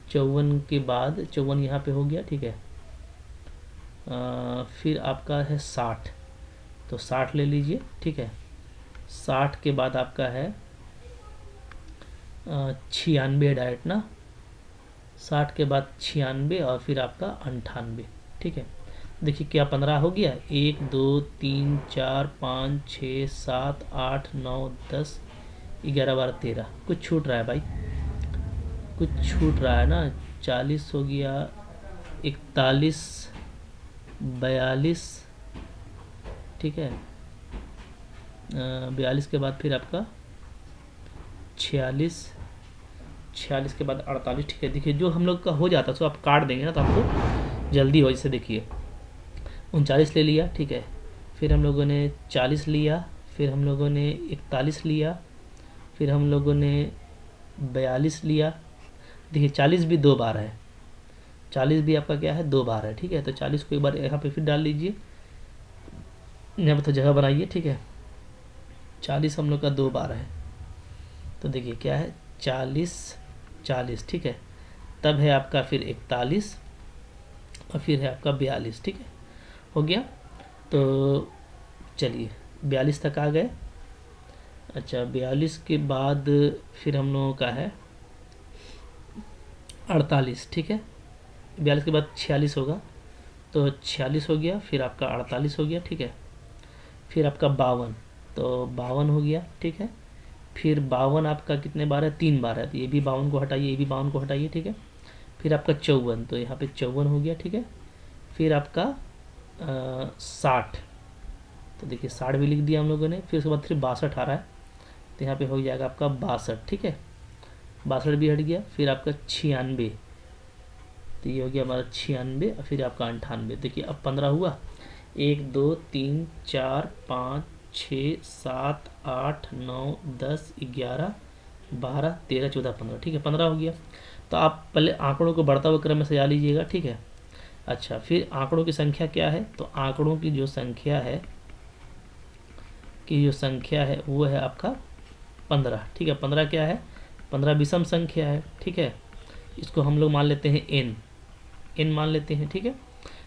54 के बाद 54 यहाँ पे हो गया, ठीक है। फिर आपका है 60, तो 60 ले लीजिए, ठीक है। 60 के बाद आपका है 96 डायरेक्ट ना, 60 के बाद 96 और फिर आपका 98, ठीक है। देखिए क्या 15 हो गया, 1 2 3 4 5 6 7 8 9 10 11 12 13, कुछ छूट रहा है भाई, कुछ छूट रहा है ना। 40 हो गया, 41 42, ठीक है। 42 के बाद फिर आपका 46, 46 के बाद 48, ठीक है। देखिए जो हम लोग का हो जाता है सो आप काट देंगे ना तो आपको जल्दी हो। जैसे देखिए 39 ले लिया, ठीक है। फिर हम लोगों ने 40 लिया, फिर हम लोगों ने 41 लिया, फिर हम लोगों ने 42 लिया। देखिए 40 भी 2 बार है, 40 भी आपका क्या है 2 बार है, ठीक है। तो 40 को एक बार यहाँ पे फिर डाल लीजिए, यहाँ पे तो जगह बनाइए, ठीक है। 40 हम लोग का 2 बार है, तो देखिए क्या है 40 40, ठीक है। तब है आपका फिर 41 और फिर है आपका 42, ठीक है, हो गया। तो चलिए 42 तक आ गए। अच्छा 42 के बाद फिर हम लोगों का है 48, ठीक है। 42 के बाद 46 होगा, तो 46 हो गया, फिर आपका 48 हो गया, ठीक है। फिर आपका 52, तो 52 हो गया, ठीक है। फिर 52 आपका कितने बार है, 3 बार है, तो ये भी 52 को हटाइए, ये भी 52 को हटाइए, ठीक है। फिर आपका 54, तो यहाँ पे 54 हो गया, ठीक है। फिर आपका 60, तो देखिए 60 भी लिख दिया हम लोगों ने। फिर उसके बाद फिर 62 आ रहा है, तो यहाँ पे हो जाएगा आपका 62, ठीक है। 62 भी हट गया। फिर आपका 96, तो ये हो गया हमारा 96 और फिर आपका 98। देखिए अब 15 हुआ, 1 2 3 4 5 6 7 8 9 10 11 12 13 14 15, ठीक है, 15 हो गया। तो आप पहले आंकड़ों को बढ़ता हुआ क्रम में सजा लीजिएगा, ठीक है। अच्छा फिर आंकड़ों की संख्या क्या है, तो आंकड़ों की जो संख्या है वो है आपका 15, ठीक है। 15 क्या है, 15 विषम संख्या है, ठीक है। इसको हम लोग मान लेते हैं n मान लेते हैं, ठीक है।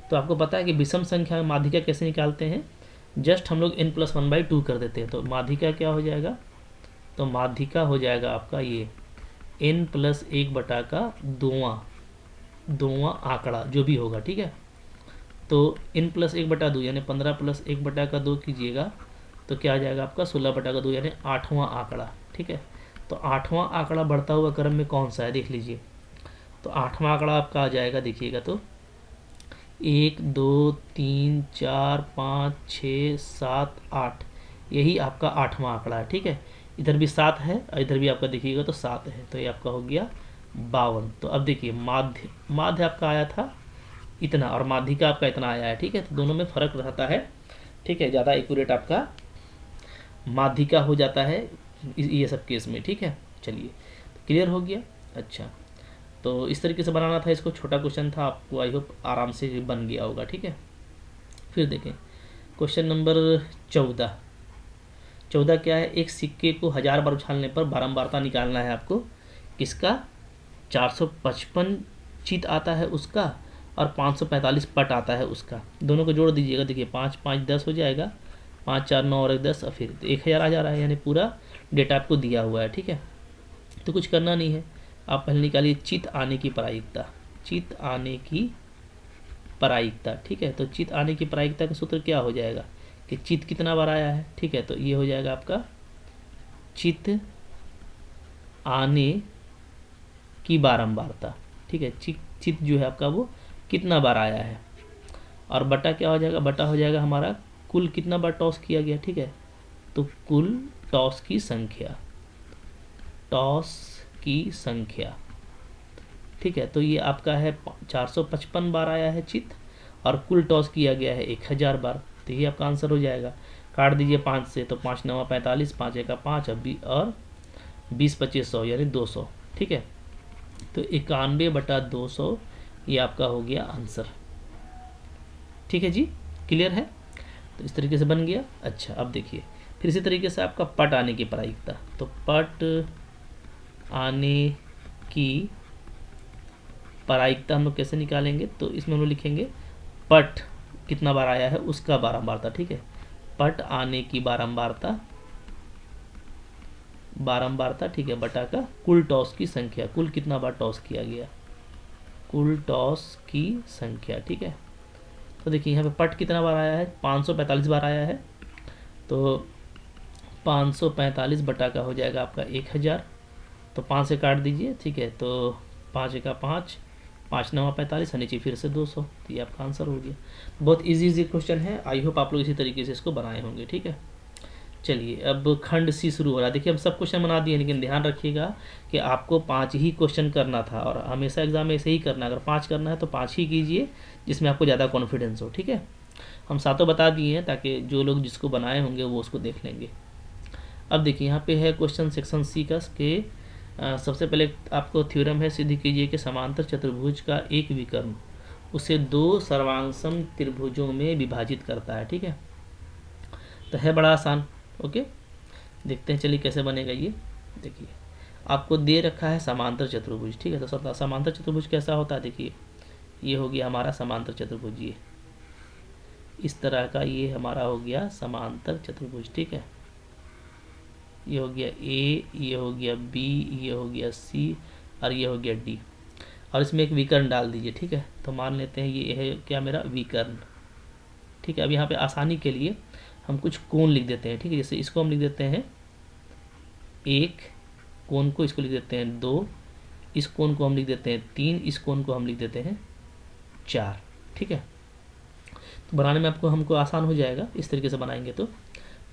तो आपको पता है कि विषम संख्या में माध्यिका कैसे निकालते हैं, जस्ट हम लोग n+1/2 कर देते हैं, तो माध्यिका क्या हो जाएगा, तो माध्यिका हो जाएगा आपका ये n+1 बटा का दोवां आंकड़ा जो भी होगा, ठीक है। तो n+1/2 यानी 15+1/2 कीजिएगा तो क्या आ जाएगा आपका 16/2 यानी 8वां आंकड़ा, ठीक है। तो 8वां आंकड़ा बढ़ता हुआ क्रम में कौन सा है देख लीजिए, तो 8वां आंकड़ा आपका आ जाएगा, देखिएगा तो 1 2 3 4 5 6 7 8, यही आपका 8वां आंकड़ा है, ठीक है। इधर भी 7 है और इधर भी आपका देखिएगा तो 7 है, तो ये आपका हो गया 52। तो अब देखिए माध्य आपका आया था इतना और माध्यिका आपका इतना आया है, ठीक है। तो दोनों में फर्क रहता है, ठीक है। ज़्यादा एक्यूरेट आपका माध्यिका हो जाता है ये सब केस में, ठीक है। चलिए क्लियर हो गया। अच्छा, तो इस तरीके से बनाना था इसको, छोटा क्वेश्चन था, आपको आई होप आराम से बन गया होगा, ठीक है। फिर देखें क्वेश्चन नंबर 14 क्या है, एक सिक्के को 1000 बार उछालने पर बारंबारता निकालना है आपको, किसका, 455 चित आता है उसका और 545 पट आता है उसका, दोनों को जोड़ दीजिएगा। देखिए 5 5 10 हो जाएगा, 5 4 9 और 1 10 और फिर 1000 आ जा रहा है, यानी पूरा डेटा आपको दिया हुआ है, ठीक है। तो कुछ करना नहीं है, आप पहले निकालिए चित आने की प्रायिकता, चित आने की प्रायिकता, ठीक है। तो चित आने की प्रायिकता का सूत्र क्या हो जाएगा कि चित कितना बार आया है, ठीक है। तो ये हो जाएगा आपका चित आने की बारंबारता, ठीक है। चित जो है आपका वो कितना बार आया है, और बटा क्या हो जाएगा, बटा हो जाएगा हमारा कुल कितना बार टॉस किया गया, ठीक है। तो कुल टॉस की संख्या, ठीक है। तो ये आपका है 455 बार आया है चित और कुल टॉस किया गया है 1000 बार, तो ये आपका आंसर हो जाएगा। काट दीजिए 5 से, तो 5 9 45, 5 1 5 और 20 25 100 यानी 200, ठीक है। तो 91/200 ये आपका हो गया आंसर, ठीक है जी, क्लियर है। तो इस तरीके से बन गया। अच्छा, अब देखिए फिर इसी तरीके से आपका पट आने की प्रायिकता, तो पट आने की प्रायिकता हम लोग कैसे निकालेंगे, तो इसमें हम लोग लिखेंगे पट कितना बार आया है उसका बारंबारता, ठीक है। पट आने की बारंबारता, ठीक है, बटा का कुल टॉस की संख्या, कुल कितना बार टॉस किया गया, कुल टॉस की संख्या, ठीक है। तो देखिए यहाँ पे पट कितना बार आया है, 545 बार आया है, तो 545 बटा का हो जाएगा आपका 1000, तो 5 से काट दीजिए, ठीक है। तो 5 1 5, 5 9 45 और नीचे फिर से 200, तो ये आपका आंसर हो गया। बहुत इजी क्वेश्चन है, आई होप आप लोग इसी तरीके से इसको बनाए होंगे, ठीक है। चलिए अब खंड सी शुरू हो रहा है। देखिए हम सब क्वेश्चन बना दिए, लेकिन ध्यान रखिएगा कि आपको 5 ही क्वेश्चन करना था और हमेशा एग्जाम में ऐसे ही करना है। अगर 5 करना है तो 5 ही कीजिए जिसमें आपको ज़्यादा कॉन्फिडेंस हो, ठीक है। हम सातों बता दिए हैं ताकि जो लोग जिसको बनाए होंगे वो उसको देख लेंगे। अब देखिए यहाँ पे है क्वेश्चन सेक्शन सी का के सबसे पहले आपको थ्योरम है, सिद्ध कीजिए कि समांतर चतुर्भुज का एक विकर्ण उसे 2 सर्वांगसम त्रिभुजों में विभाजित करता है, ठीक है। तो है बड़ा आसान, ओके। देखते हैं चलिए कैसे बनेगा ये। देखिए आपको दे रखा है समांतर चतुर्भुज, ठीक है। तो सब समांतर चतुर्भुज कैसा होता है, देखिए ये हो गया हमारा समांतर चतुर्भुज, ये इस तरह का ये हमारा हो गया समांतर चतुर्भुज, ठीक है। ये हो गया ए, ये हो गया बी, ये हो गया सी और ये हो गया डी, और इसमें एक विकर्ण डाल दीजिए, ठीक है। तो मान लेते हैं ये है क्या मेरा विकर्ण, ठीक है। अब यहाँ पे आसानी के लिए हम कुछ कोण लिख देते हैं, ठीक है। जैसे इसको हम लिख देते हैं 1 कोण को, इसको लिख देते हैं 2, इस कोण को हम लिख देते हैं 3, इस कोण को हम लिख देते हैं 4, ठीक है। तो बनाने में आपको हमको आसान हो जाएगा इस तरीके से बनाएंगे तो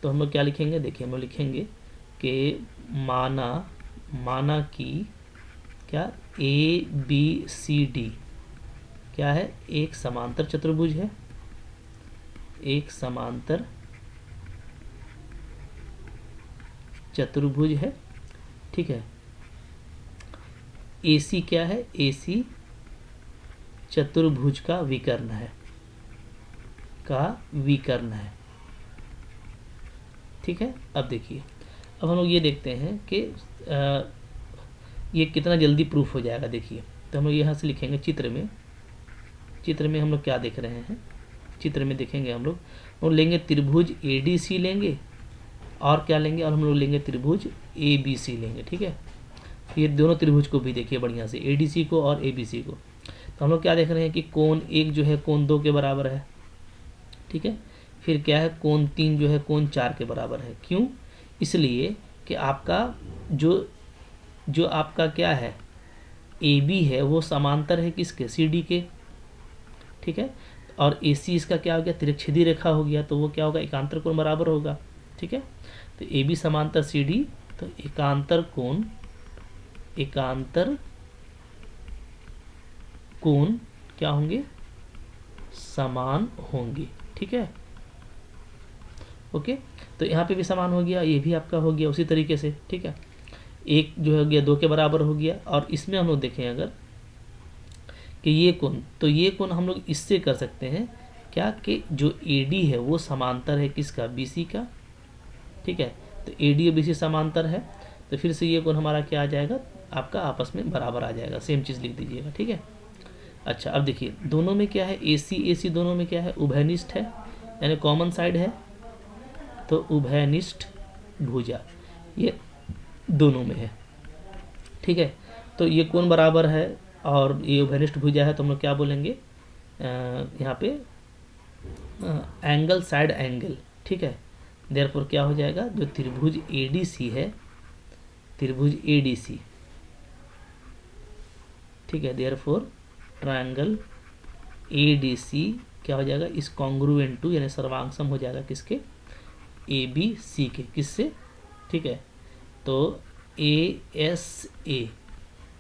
हम लोग क्या लिखेंगे, देखिए हम लोग लिखेंगे कि माना कि क्या ए बी सी डी क्या है, एक समांतर चतुर्भुज है, एक समांतर चतुर्भुज है, ठीक है। AC क्या है, AC चतुर्भुज का विकर्ण है, ठीक है। अब देखिए अब हम लोग ये देखते हैं कि ये कितना जल्दी प्रूफ हो जाएगा। देखिए तो हम लोग यहाँ से लिखेंगे चित्र में हम लोग क्या देख रहे हैं, चित्र में देखेंगे हम लोग, और लेंगे त्रिभुज ADC लेंगे, और क्या लेंगे, और हम लोग लेंगे त्रिभुज ABC लेंगे। ठीक है, ये दोनों त्रिभुज को भी देखिए बढ़िया से, ADC को और ABC को। तो हम लोग क्या देख रहे हैं कि कोण 1 जो है कोण 2 के बराबर है। ठीक है, फिर क्या है, कोण 3 जो है कोण 4 के बराबर है। क्यों? इसलिए कि आपका जो आपका क्या है AB है वो समांतर है किसके, CD के। ठीक है, और AC इसका क्या हो गया, तिरछेदी रेखा हो गया, तो वो क्या होगा, एकांतर कोण बराबर होगा। ठीक है, तो AB समांतर CD, तो एकांतर कोण क्या होंगे, समान होंगे। ठीक है, ओके, तो यहाँ पे भी समान हो गया, ये भी आपका हो गया उसी तरीके से। ठीक है, एक जो हो गया 2 के बराबर हो गया। और इसमें हम लोग देखें अगर कि ये कोण, तो ये कोण हम लोग इससे कर सकते हैं क्या, कि जो AD है वो समांतर है किसका, BC का। ठीक है, तो AD और BC समांतर है, तो फिर से ये कोण हमारा क्या आ जाएगा, आपका आपस में बराबर आ जाएगा। सेम चीज़ लिख दीजिएगा। ठीक है, अच्छा अब देखिए दोनों में क्या है, AC दोनों में क्या है, उभयनिष्ठ है, यानी कॉमन साइड है, तो उभयनिष्ठ भुजा ये दोनों में है। ठीक है, तो ये कोण बराबर है और ये उभयनिष्ठ भुजा है, तो हम लोग क्या बोलेंगे यहाँ पे, एंगल साइड एंगल। ठीक है, देयरफॉर क्या हो जाएगा, जो त्रिभुज ADC है, त्रिभुज ADC, ठीक है, देयरफॉर ट्रायंगल ADC क्या हो जाएगा, इस कॉन्ग्रुएंट टू, यानी सर्वांगसम हो जाएगा किसके, ABC के, किससे। ठीक है, तो ASA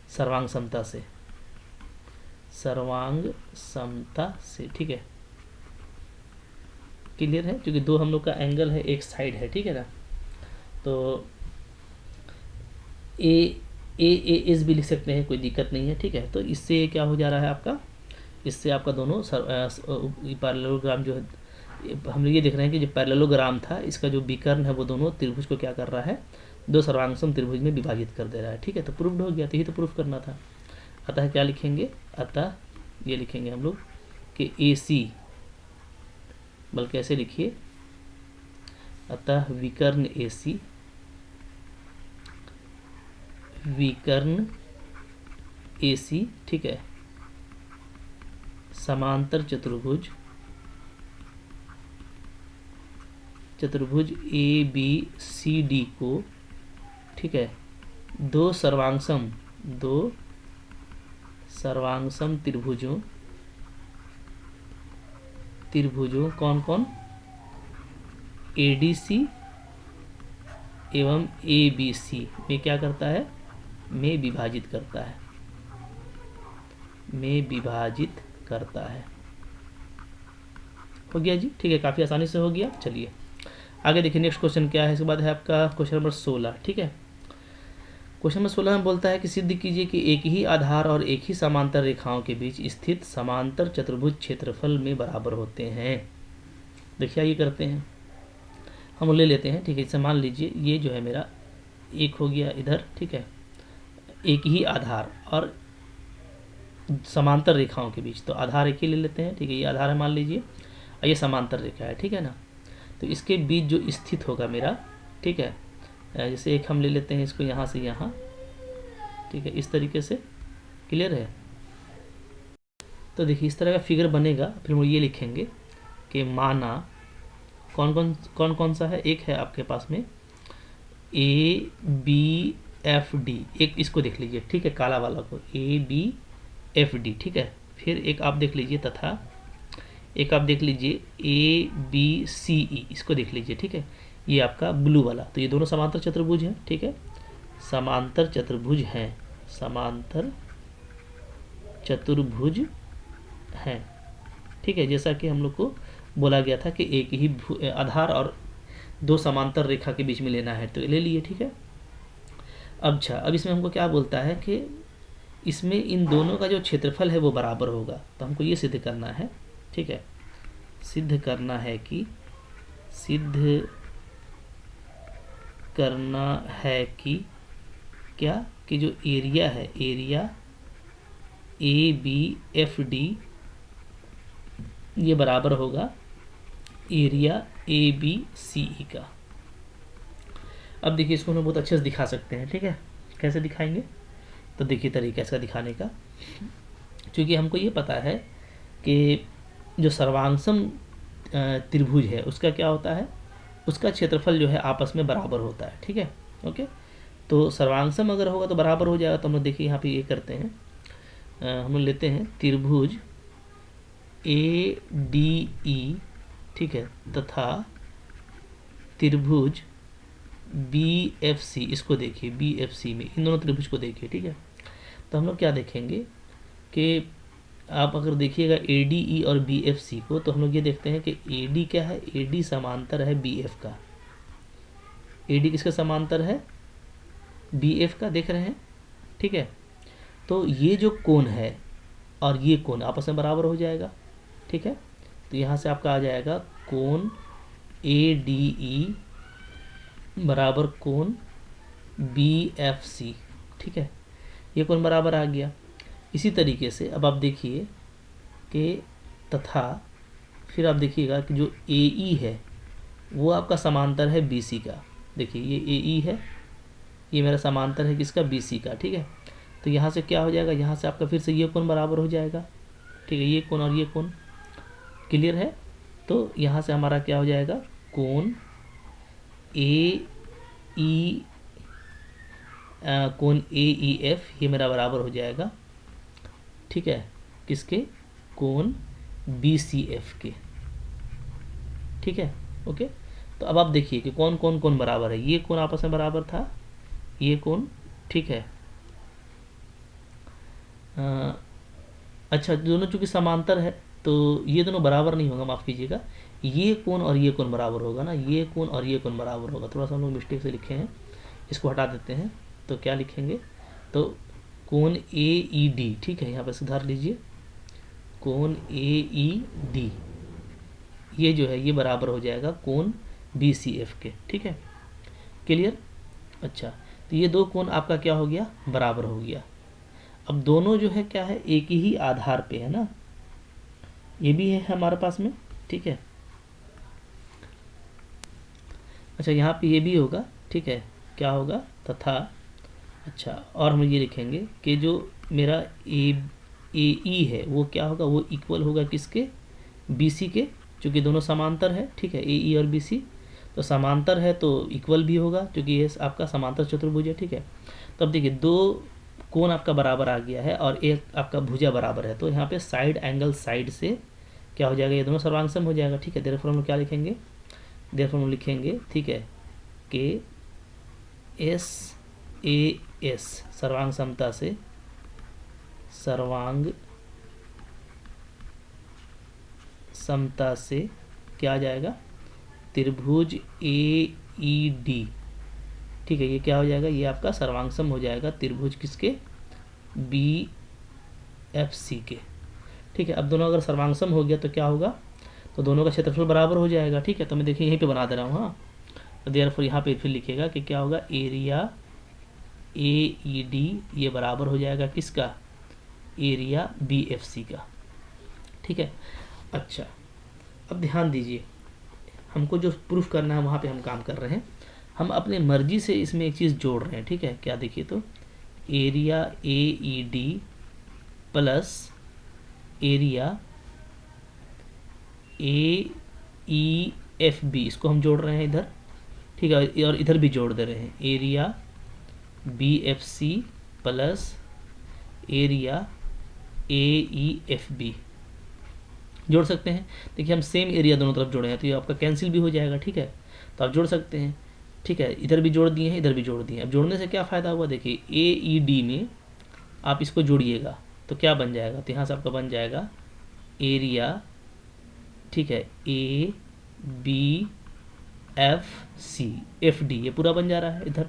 सर्वांग समता से, सर्वांग समता से। ठीक है, क्लियर है, क्योंकि दो हम लोग का एंगल है, एक साइड है। ठीक है ना, तो AS भी लिख सकते हैं, कोई दिक्कत नहीं है। ठीक है, तो इससे क्या हो जा रहा है आपका, इससे आपका दोनों पैरेललोग्राम जो है, हम लोग ये देख रहे हैं कि जो पैरेललोग्राम था इसका जो विकर्ण है वो दोनों त्रिभुज को क्या कर रहा है, दो सर्वांगसम त्रिभुज में विभाजित कर दे रहा है। ठीक है, तो प्रूफ्ड हो गया, तो यही तो प्रूफ करना था। अतः क्या लिखेंगे, अतः ये लिखेंगे हम लोग कि AC, बल्कि ऐसे लिखिए, अतः विकर्ण AC, विकर्ण AC, ठीक है, समांतर चतुर्भुज ABCD को, ठीक है, दो सर्वांगसम त्रिभुजों कौन कौन, ADC एवं ABC में क्या करता है, में विभाजित करता है। हो गया जी। ठीक है, काफ़ी आसानी से हो गया। चलिए आगे देखिए, नेक्स्ट क्वेश्चन क्या है। इसके बाद है आपका क्वेश्चन नंबर 16। ठीक है, क्वेश्चन नंबर 16 में बोलता है कि सिद्ध कीजिए कि एक ही आधार और एक ही समांतर रेखाओं के बीच स्थित समांतर चतुर्भुज क्षेत्रफल में बराबर होते हैं। देखिए ये करते हैं, हम ले लेते हैं। ठीक है, इसे मान लीजिए ये जो है मेरा एक हो गया इधर। ठीक है, एक ही आधार और समांतर रेखाओं के बीच, तो आधार एक ही ले लेते हैं। ठीक है, ये आधार है मान लीजिए, और ये समांतर रेखा है। ठीक है ना, तो इसके बीच जो स्थित होगा मेरा, ठीक है, जैसे एक हम ले लेते हैं इसको यहाँ से यहाँ। ठीक है, इस तरीके से, क्लियर है। तो देखिए इस तरह का फिगर बनेगा। फिर हम ये लिखेंगे कि माना कौन सा है, एक है आपके पास में ABFD, एक इसको देख लीजिए। ठीक है, काला वाला को ABFD। ठीक है, फिर एक आप देख लीजिए, तथा एक आप देख लीजिए ABCE, इसको देख लीजिए। ठीक है, ये आपका ब्लू वाला, तो ये दोनों समांतर चतुर्भुज हैं। ठीक है, समांतर चतुर्भुज हैं। ठीक है, जैसा कि हम लोग को बोला गया था कि एक ही आधार और दो समांतर रेखा के बीच में लेना है, तो ले लिए। ठीक है, अब इसमें हमको क्या बोलता है कि इसमें इन दोनों का जो क्षेत्रफल है वो बराबर होगा। तो हमको ये सिद्ध करना है। ठीक है, सिद्ध करना है कि क्या, कि जो एरिया है, एरिया ABFD ये बराबर होगा एरिया ए बी सी ई का। अब देखिए इसको हम बहुत अच्छे से दिखा सकते हैं, ठीक है। कैसे दिखाएंगे, तो देखिए तरीका इसका दिखाने का। क्योंकि हमको ये पता है कि जो सर्वांगसम त्रिभुज है उसका क्या होता है, उसका क्षेत्रफल जो है आपस में बराबर होता है, ठीक है। ओके, तो सर्वांगसम अगर होगा तो बराबर हो जाएगा। तो हम लोग देखिए यहाँ पे ये करते हैं, हम लोग लेते हैं त्रिभुज ए डी ई, ठीक है, तथा त्रिभुज बी एफ सी, इसको देखिए बी एफ सी में इन दोनों त्रिभुज को देखिए, ठीक है। तो हम लोग क्या देखेंगे कि आप अगर देखिएगा ए डी ई और बी एफ सी को, तो हम लोग ये देखते हैं कि ए डी क्या है, ए डी समांतर है बी एफ का। ए डी किसका समांतर है, बी एफ का, देख रहे हैं, ठीक है। तो ये जो कोण है और ये कोण आपस में बराबर हो जाएगा, ठीक है। तो यहाँ से आपका आ जाएगा कोण ए डी ई बराबर कोण बी एफ सी, ठीक है। ये कोण बराबर आ गया। इसी तरीके से अब आप देखिए कि तथा फिर आप देखिएगा कि जो ए ई है वो आपका समांतर है बी सी का। देखिए ये ए ई है, ये मेरा समांतर है किसका, बी सी का, ठीक है। तो यहाँ से क्या हो जाएगा, यहाँ से आपका फिर से ये कोण बराबर हो जाएगा, ठीक है। ये कोण और ये कोण क्लियर है। तो यहाँ से हमारा क्या हो जाएगा, कोण ए ई कोण ए ई एफ ये मेरा बराबर हो जाएगा, ठीक है, किसके, कोण बी सी एफ के, ठीक है। ओके, तो अब आप देखिए कि कौन कौन कौन बराबर है। ये कोण आपस में बराबर था, ये कोण, ठीक है। अच्छा, दोनों चूंकि समांतर है तो ये दोनों बराबर नहीं होगा, माफ़ कीजिएगा। ये कोण और ये कोण बराबर होगा ना, ये कोण और ये कोण बराबर होगा। थोड़ा सा हम लोग मिस्टेक से लिखे हैं, इसको हटा देते हैं। तो क्या लिखेंगे, तो कोण ए ई डी, ठीक है, यहाँ पर सुधार लीजिए, कोण ए ई डी ये जो है ये बराबर हो जाएगा कोण बी सी एफ के, ठीक है, क्लियर। अच्छा, तो ये दो कोण आपका क्या हो गया, बराबर हो गया। अब दोनों जो है क्या है, एक ही आधार पे है ना, ये भी है हमारे पास में, ठीक है। अच्छा, यहाँ पे ये भी होगा, ठीक है, क्या होगा, तथा अच्छा, और हम ये लिखेंगे कि जो मेरा ए ई है वो क्या होगा, वो इक्वल होगा किसके, बी सी के, क्योंकि दोनों समांतर है, ठीक है, ए ई और बी सी। तो समांतर है तो इक्वल भी होगा, क्योंकि ये आपका समांतर चतुर्भुज है, ठीक है। तो अब देखिए दो कोण आपका बराबर आ गया है और एक आपका भुजा बराबर है, तो यहाँ पे साइड एंगल साइड से क्या हो जाएगा, ये दोनों सर्वांगसम हो जाएगा, ठीक है। देयरफॉर हम लोग क्या लिखेंगे, देयरफॉर हम लिखेंगे, ठीक है, कि एस ए एस सर्वांग समता से, सर्वांग समता से क्या आ जाएगा, त्रिभुज ए ई डी, ठीक है, ये क्या हो जाएगा, ये आपका सर्वांगसम हो जाएगा त्रिभुज किसके, बी एफ सी के, ठीक है। अब दोनों अगर सर्वांगसम हो गया तो क्या होगा, तो दोनों का क्षेत्रफल बराबर हो जाएगा, ठीक है। तो मैं देखिए यहीं पे बना दे रहा हूँ, हाँ। तो देयरफॉर यहाँ पे फिर लिखेगा कि क्या होगा, एरिया ए ई डी ये बराबर हो जाएगा किसका, एरिया बी एफ सी का, ठीक है। अच्छा, अब ध्यान दीजिए, हमको जो प्रूफ करना है वहाँ पे हम काम कर रहे हैं। हम अपने मर्जी से इसमें एक चीज़ जोड़ रहे हैं, ठीक है। क्या देखिए, तो area A E D plus area A E F B, इसको हम जोड़ रहे हैं इधर, ठीक है, और इधर भी जोड़ दे रहे हैं, area B F C plus area A E F B जोड़ सकते हैं। देखिए हम सेम एरिया दोनों तरफ जोड़े हैं तो ये आपका कैंसिल भी हो जाएगा, ठीक है। तो आप जोड़ सकते हैं, ठीक है, इधर भी जोड़ दिए हैं, इधर भी जोड़ दिए हैं। अब जोड़ने से क्या फ़ायदा हुआ, देखिए ए ई डी में आप इसको जोड़िएगा तो क्या बन जाएगा, तो यहाँ से आपका बन जाएगा एरिया, ठीक है, A B F C F D, ये पूरा बन जा रहा है इधर,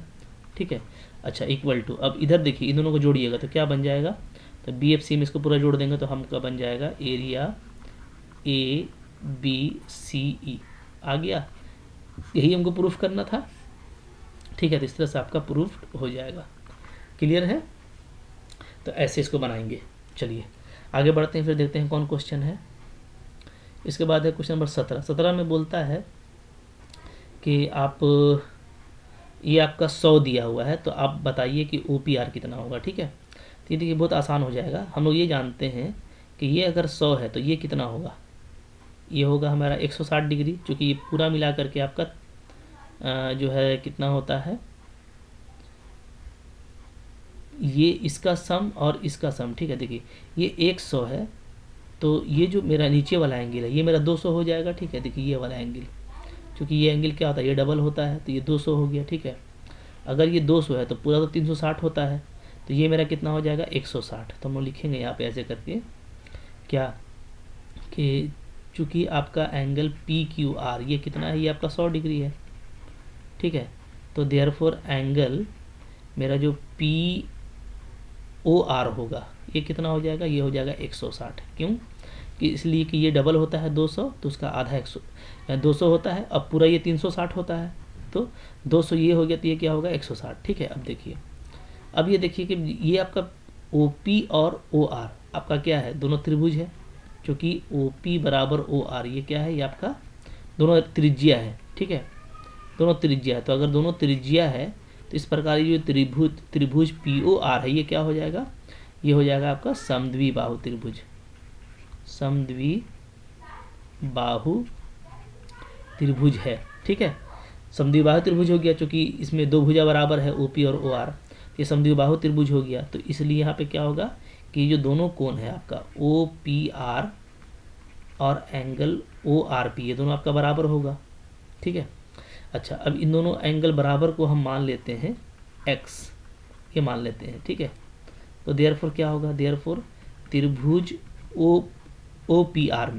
ठीक है। अच्छा, इक्वल टू, अब इधर देखिए इन दोनों को जोड़िएगा तो क्या बन जाएगा, तो बी एफ सी में इसको पूरा जोड़ देंगे तो हमका बन जाएगा एरिया ए बी सी ई, आ गया। यही हमको प्रूफ करना था, ठीक है। तो इस तरह से आपका प्रूफ हो जाएगा, क्लियर है। तो ऐसे इसको बनाएंगे। चलिए आगे बढ़ते हैं, फिर देखते हैं कौन क्वेश्चन है। इसके बाद है क्वेश्चन नंबर 17। 17 में बोलता है कि आप ये आपका 100 दिया हुआ है, तो आप बताइए कि OPR कितना होगा। ठीक है, तो ये देखिए बहुत आसान हो जाएगा। हम लोग ये जानते हैं कि ये अगर 100 है तो ये कितना होगा, ये होगा हमारा 160 डिग्री, चूँकि ये पूरा मिला करके आपका जो है कितना होता है, ये इसका सम और इसका सम। ठीक है, देखिए ये 100 है, तो ये जो मेरा नीचे वाला एंगल है ये मेरा 200 हो जाएगा। ठीक है, देखिए ये वाला एंगल, क्योंकि ये एंगल क्या होता है, ये डबल होता है, तो ये 200 हो गया। ठीक है, अगर ये 200 है तो पूरा तो 360 होता है, तो ये मेरा कितना हो जाएगा 160। तो हम लोग लिखेंगे यहाँ पे ऐसे करके क्या, कि चूँकि आपका एंगल PQR ये कितना है, ये आपका 100 डिग्री है। ठीक है, तो देयरफॉर एंगल मेरा जो POR होगा ये कितना हो जाएगा, ये हो जाएगा 160। क्यों कि इसलिए कि ये डबल होता है 200, तो उसका आधा 200 होता है, अब पूरा ये 360 होता है, तो 200 ये हो गया, तो ये क्या होगा 160। ठीक है, अब देखिए, अब ये देखिए कि ये आपका OP और OR आपका क्या है, दोनों त्रिभुज है, क्योंकि OP बराबर OR ये क्या है, ये आपका दोनों त्रिज्या है। ठीक है, दोनों त्रिज्या है, तो अगर दोनों त्रिज्या है तो इस प्रकार ये जो त्रिभुज POR है ये क्या हो जाएगा, ये हो जाएगा आपका समद्विबाहु त्रिभुज। समद्विबाहु त्रिभुज है। ठीक है, समद्विबाहु त्रिभुज हो गया, क्योंकि इसमें दो भुजा बराबर है OP और OR, ये समद्विबाहु त्रिभुज हो गया। तो इसलिए यहाँ पे क्या होगा कि जो दोनों कोण है आपका OPR और एंगल ORP ये दोनों आपका बराबर होगा। ठीक है, अच्छा, अब इन दोनों एंगल बराबर को हम मान लेते हैं x, ये मान लेते हैं। ठीक है, तो देयरफॉर क्या होगा, देयरफॉर त्रिभुज OPR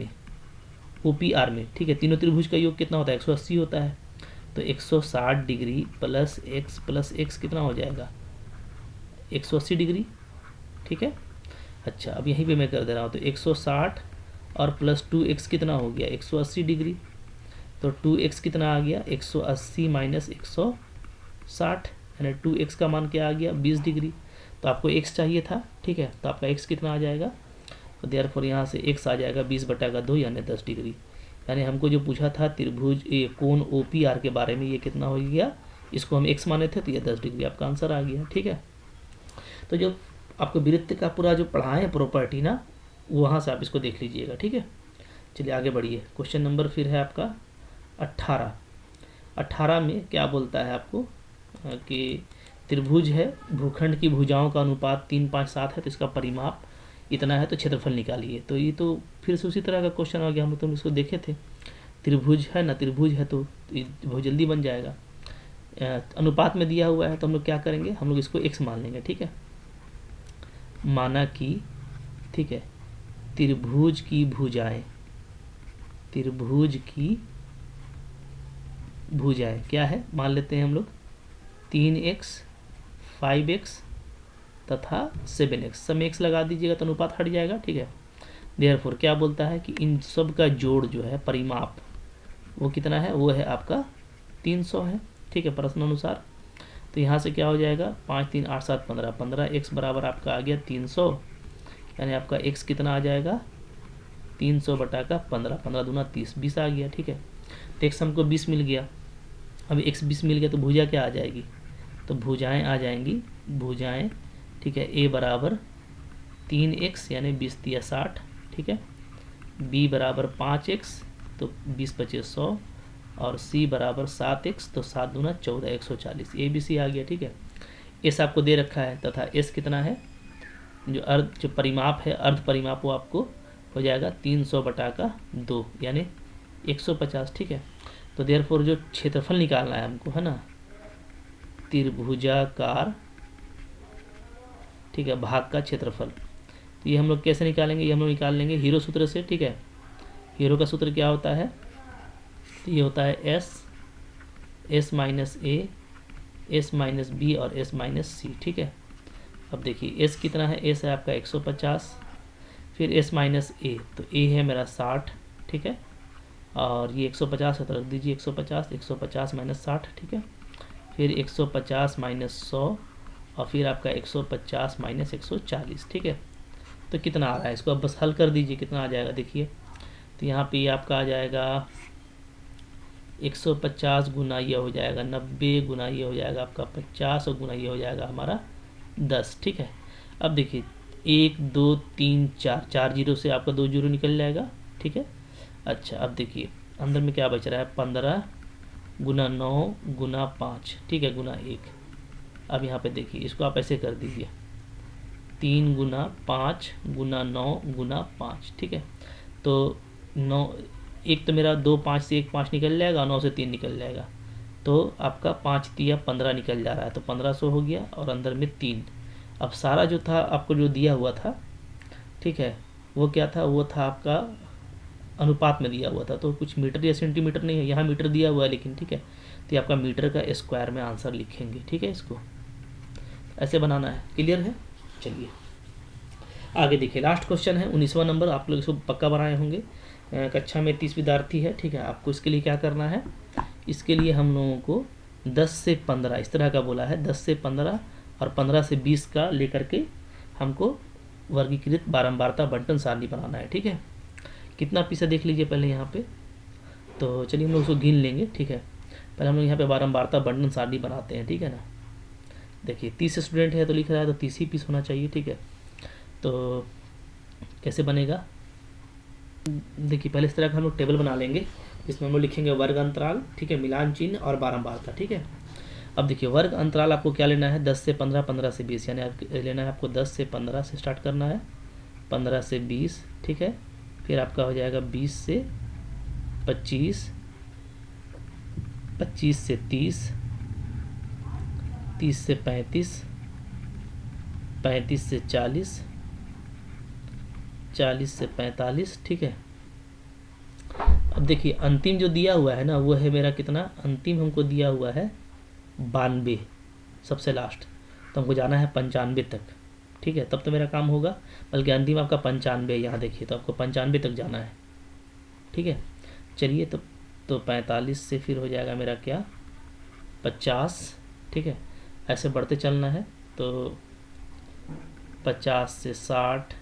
में, ठीक है, तीनों त्रिभुज का योग कितना होता है 180 होता है, तो 160 डिग्री प्लस x कितना हो जाएगा 180 डिग्री। ठीक है, अच्छा, अब यहीं पे मैं कर दे रहा हूँ, तो 160 और प्लस 2x कितना हो गया 180 डिग्री, तो 2x कितना आ गया 180 माइनस 160, यानी 2x का मान क्या आ गया 20 डिग्री। तो आपको x चाहिए था। ठीक है, तो आपका x कितना आ जाएगा, तो देयरफॉर यहाँ से x आ जाएगा 20/2 यानी 10 डिग्री। यानी हमको जो पूछा था त्रिभुज ये कोण OPR के बारे में, ये कितना हो गया, इसको हम x माने थे, तो ये 10 डिग्री आपका आंसर आ गया। ठीक है, तो जो आपको वृत्त का पूरा जो पढ़ाए हैं प्रॉपर्टी ना, वहाँ से आप इसको देख लीजिएगा। ठीक है, चलिए आगे बढ़िए। क्वेश्चन नंबर फिर है आपका 18 में क्या बोलता है आपको कि त्रिभुज है, भूखंड की भुजाओं का अनुपात 3, 5, 7 है, तो इसका परिमाप इतना है, तो क्षेत्रफल निकालिए। तो ये तो फिर से उसी तरह का क्वेश्चन हो गया, हम लोग इसको देखे थे। त्रिभुज है ना, त्रिभुज है तो बहुत जल्दी बन जाएगा। अनुपात में दिया हुआ है, तो हम लोग क्या करेंगे, हम लोग इसको x मान लेंगे। ठीक है, माना कि ठीक है त्रिभुज की भुजाएं क्या है, मान लेते हैं हम लोग 3x 5x तथा 7x, सब x लगा दीजिएगा तो अनुपात हट जाएगा। ठीक है, देयरफॉर क्या बोलता है कि इन सब का जोड़ जो है परिमाप वो कितना है, वो है आपका 300 है। ठीक है, प्रश्न अनुसार। तो यहाँ से क्या हो जाएगा 5, 3, 8, 7, 15, 15x बराबर आपका आ गया 300, यानी आपका x कितना आ जाएगा 300/15, 15 दूना 30, 20 आ गया। ठीक है, तो x हमको 20 मिल गया। अब x 20 मिल गया तो भुजा क्या आ जाएगी, तो भुजाएं आ जाएंगी, भुजाएं। ठीक है, a बराबर 3x यानी 20 × 60। ठीक है, b बराबर 5x तो 20 × 25 100, और c बराबर 7x तो 7 दूना 14, 140, a b c आ गया। ठीक है, s आपको दे रखा है, तथा s कितना है, जो परिमाप है अर्ध परिमाप, वो आपको हो जाएगा 300/2 यानी 150। ठीक है, तो देयरफॉर जो क्षेत्रफल निकालना है हमको, है ना, त्रिभुजाकार ठीक है भाग का क्षेत्रफल, तो ये हम लोग कैसे निकालेंगे, ये हम लोग निकाल लेंगे हीरो सूत्र से। ठीक है, हीरो का सूत्र क्या होता है, तो ये होता है s minus a, s minus b और s माइनस c। ठीक है, अब देखिए s कितना है, s है आपका 150, फिर s माइनस a, तो a है मेरा 60। ठीक है, और ये 150 है तो रख दीजिए 150, 150 माइनस 60। ठीक है, फिर 150 माइनस 100, और फिर आपका 150 माइनस 140। ठीक है, तो कितना आ रहा है, इसको अब बस हल कर दीजिए, कितना आ जाएगा देखिए, तो यहाँ पे ये आपका आ जाएगा 150 गुना ये हो जाएगा 90 गुना ये हो जाएगा आपका 50 और गुना ये हो जाएगा हमारा 10। ठीक है, अब देखिए 1 2 3 4, 4 जीरो से आपका 2 जीरो निकल जाएगा। ठीक है, अच्छा अब देखिए अंदर में क्या बच रहा है, 15 गुना 9 गुना 5, ठीक है, गुना 1। अब यहाँ पे देखिए इसको आप ऐसे कर दीजिए 3 गुना 5 गुना 9 गुना 5। ठीक है, तो 9 एक तो मेरा 2 5 से 1 5 निकल जाएगा, 9 से 3 निकल जाएगा, तो आपका 5 तिया 15 निकल जा रहा है, तो 1500 हो गया और अंदर में 3। अब सारा जो था आपको जो दिया हुआ था, ठीक है, वो क्या था, वो था आपका अनुपात में दिया हुआ था, तो कुछ मीटर या सेंटीमीटर नहीं है, यहाँ मीटर दिया हुआ है लेकिन, ठीक है, तो ये आपका मीटर का स्क्वायर में आंसर लिखेंगे। ठीक है, इसको ऐसे बनाना है। क्लियर है? चलिए आगे देखिए, लास्ट क्वेश्चन है 19वां नंबर, आप लोग इसको पक्का बनाए होंगे। कक्षा में 30 विद्यार्थी है, ठीक है, आपको इसके लिए क्या करना है, इसके लिए हम लोगों को 10 से 15 इस तरह का बोला है, 10 से 15 और 15 से 20 का लेकर के हमको वर्गीकृत बारंबारता बंटन सारणी बनाना है। ठीक है, कितना पीसा देख लीजिए पहले यहाँ पे, तो चलिए हम लोग उसको गिन लेंगे। ठीक है, पहले हम लोग यहाँ पे बारंबारता बंटन सारणी बनाते हैं। ठीक है ना, देखिए 30 स्टूडेंट है तो लिख रहा है तो 30 ही पीस होना चाहिए। ठीक है, तो कैसे बनेगा, देखिए पहले इस तरह का हम लोग टेबल बना लेंगे जिसमें हम लोग लिखेंगे वर्ग अंतराल, ठीक है, मिलान चिन्ह और बारंबारता। ठीक है, अब देखिए वर्ग अंतराल आपको क्या लेना है, 10 से 15, 15 से 20, यानी आप लेना है आपको 10 से 15 से स्टार्ट करना है, 15 से 20, ठीक है, फिर आपका हो जाएगा 20 से 25, 25 से 30, 30 से 35, 35 से 40, 40 से 45। ठीक है, अब देखिए अंतिम जो दिया हुआ है ना वो है मेरा कितना, अंतिम हमको दिया हुआ है 92, सबसे लास्ट, तो हमको जाना है 95 तक। ठीक है, तब तो मेरा काम होगा, बल्कि अंतिम आपका 95, यहाँ देखिए तो आपको 95 तक जाना है। ठीक है, चलिए तो 45 से फिर हो जाएगा मेरा क्या, 50। ठीक है, ऐसे बढ़ते चलना है, तो 50 से 60,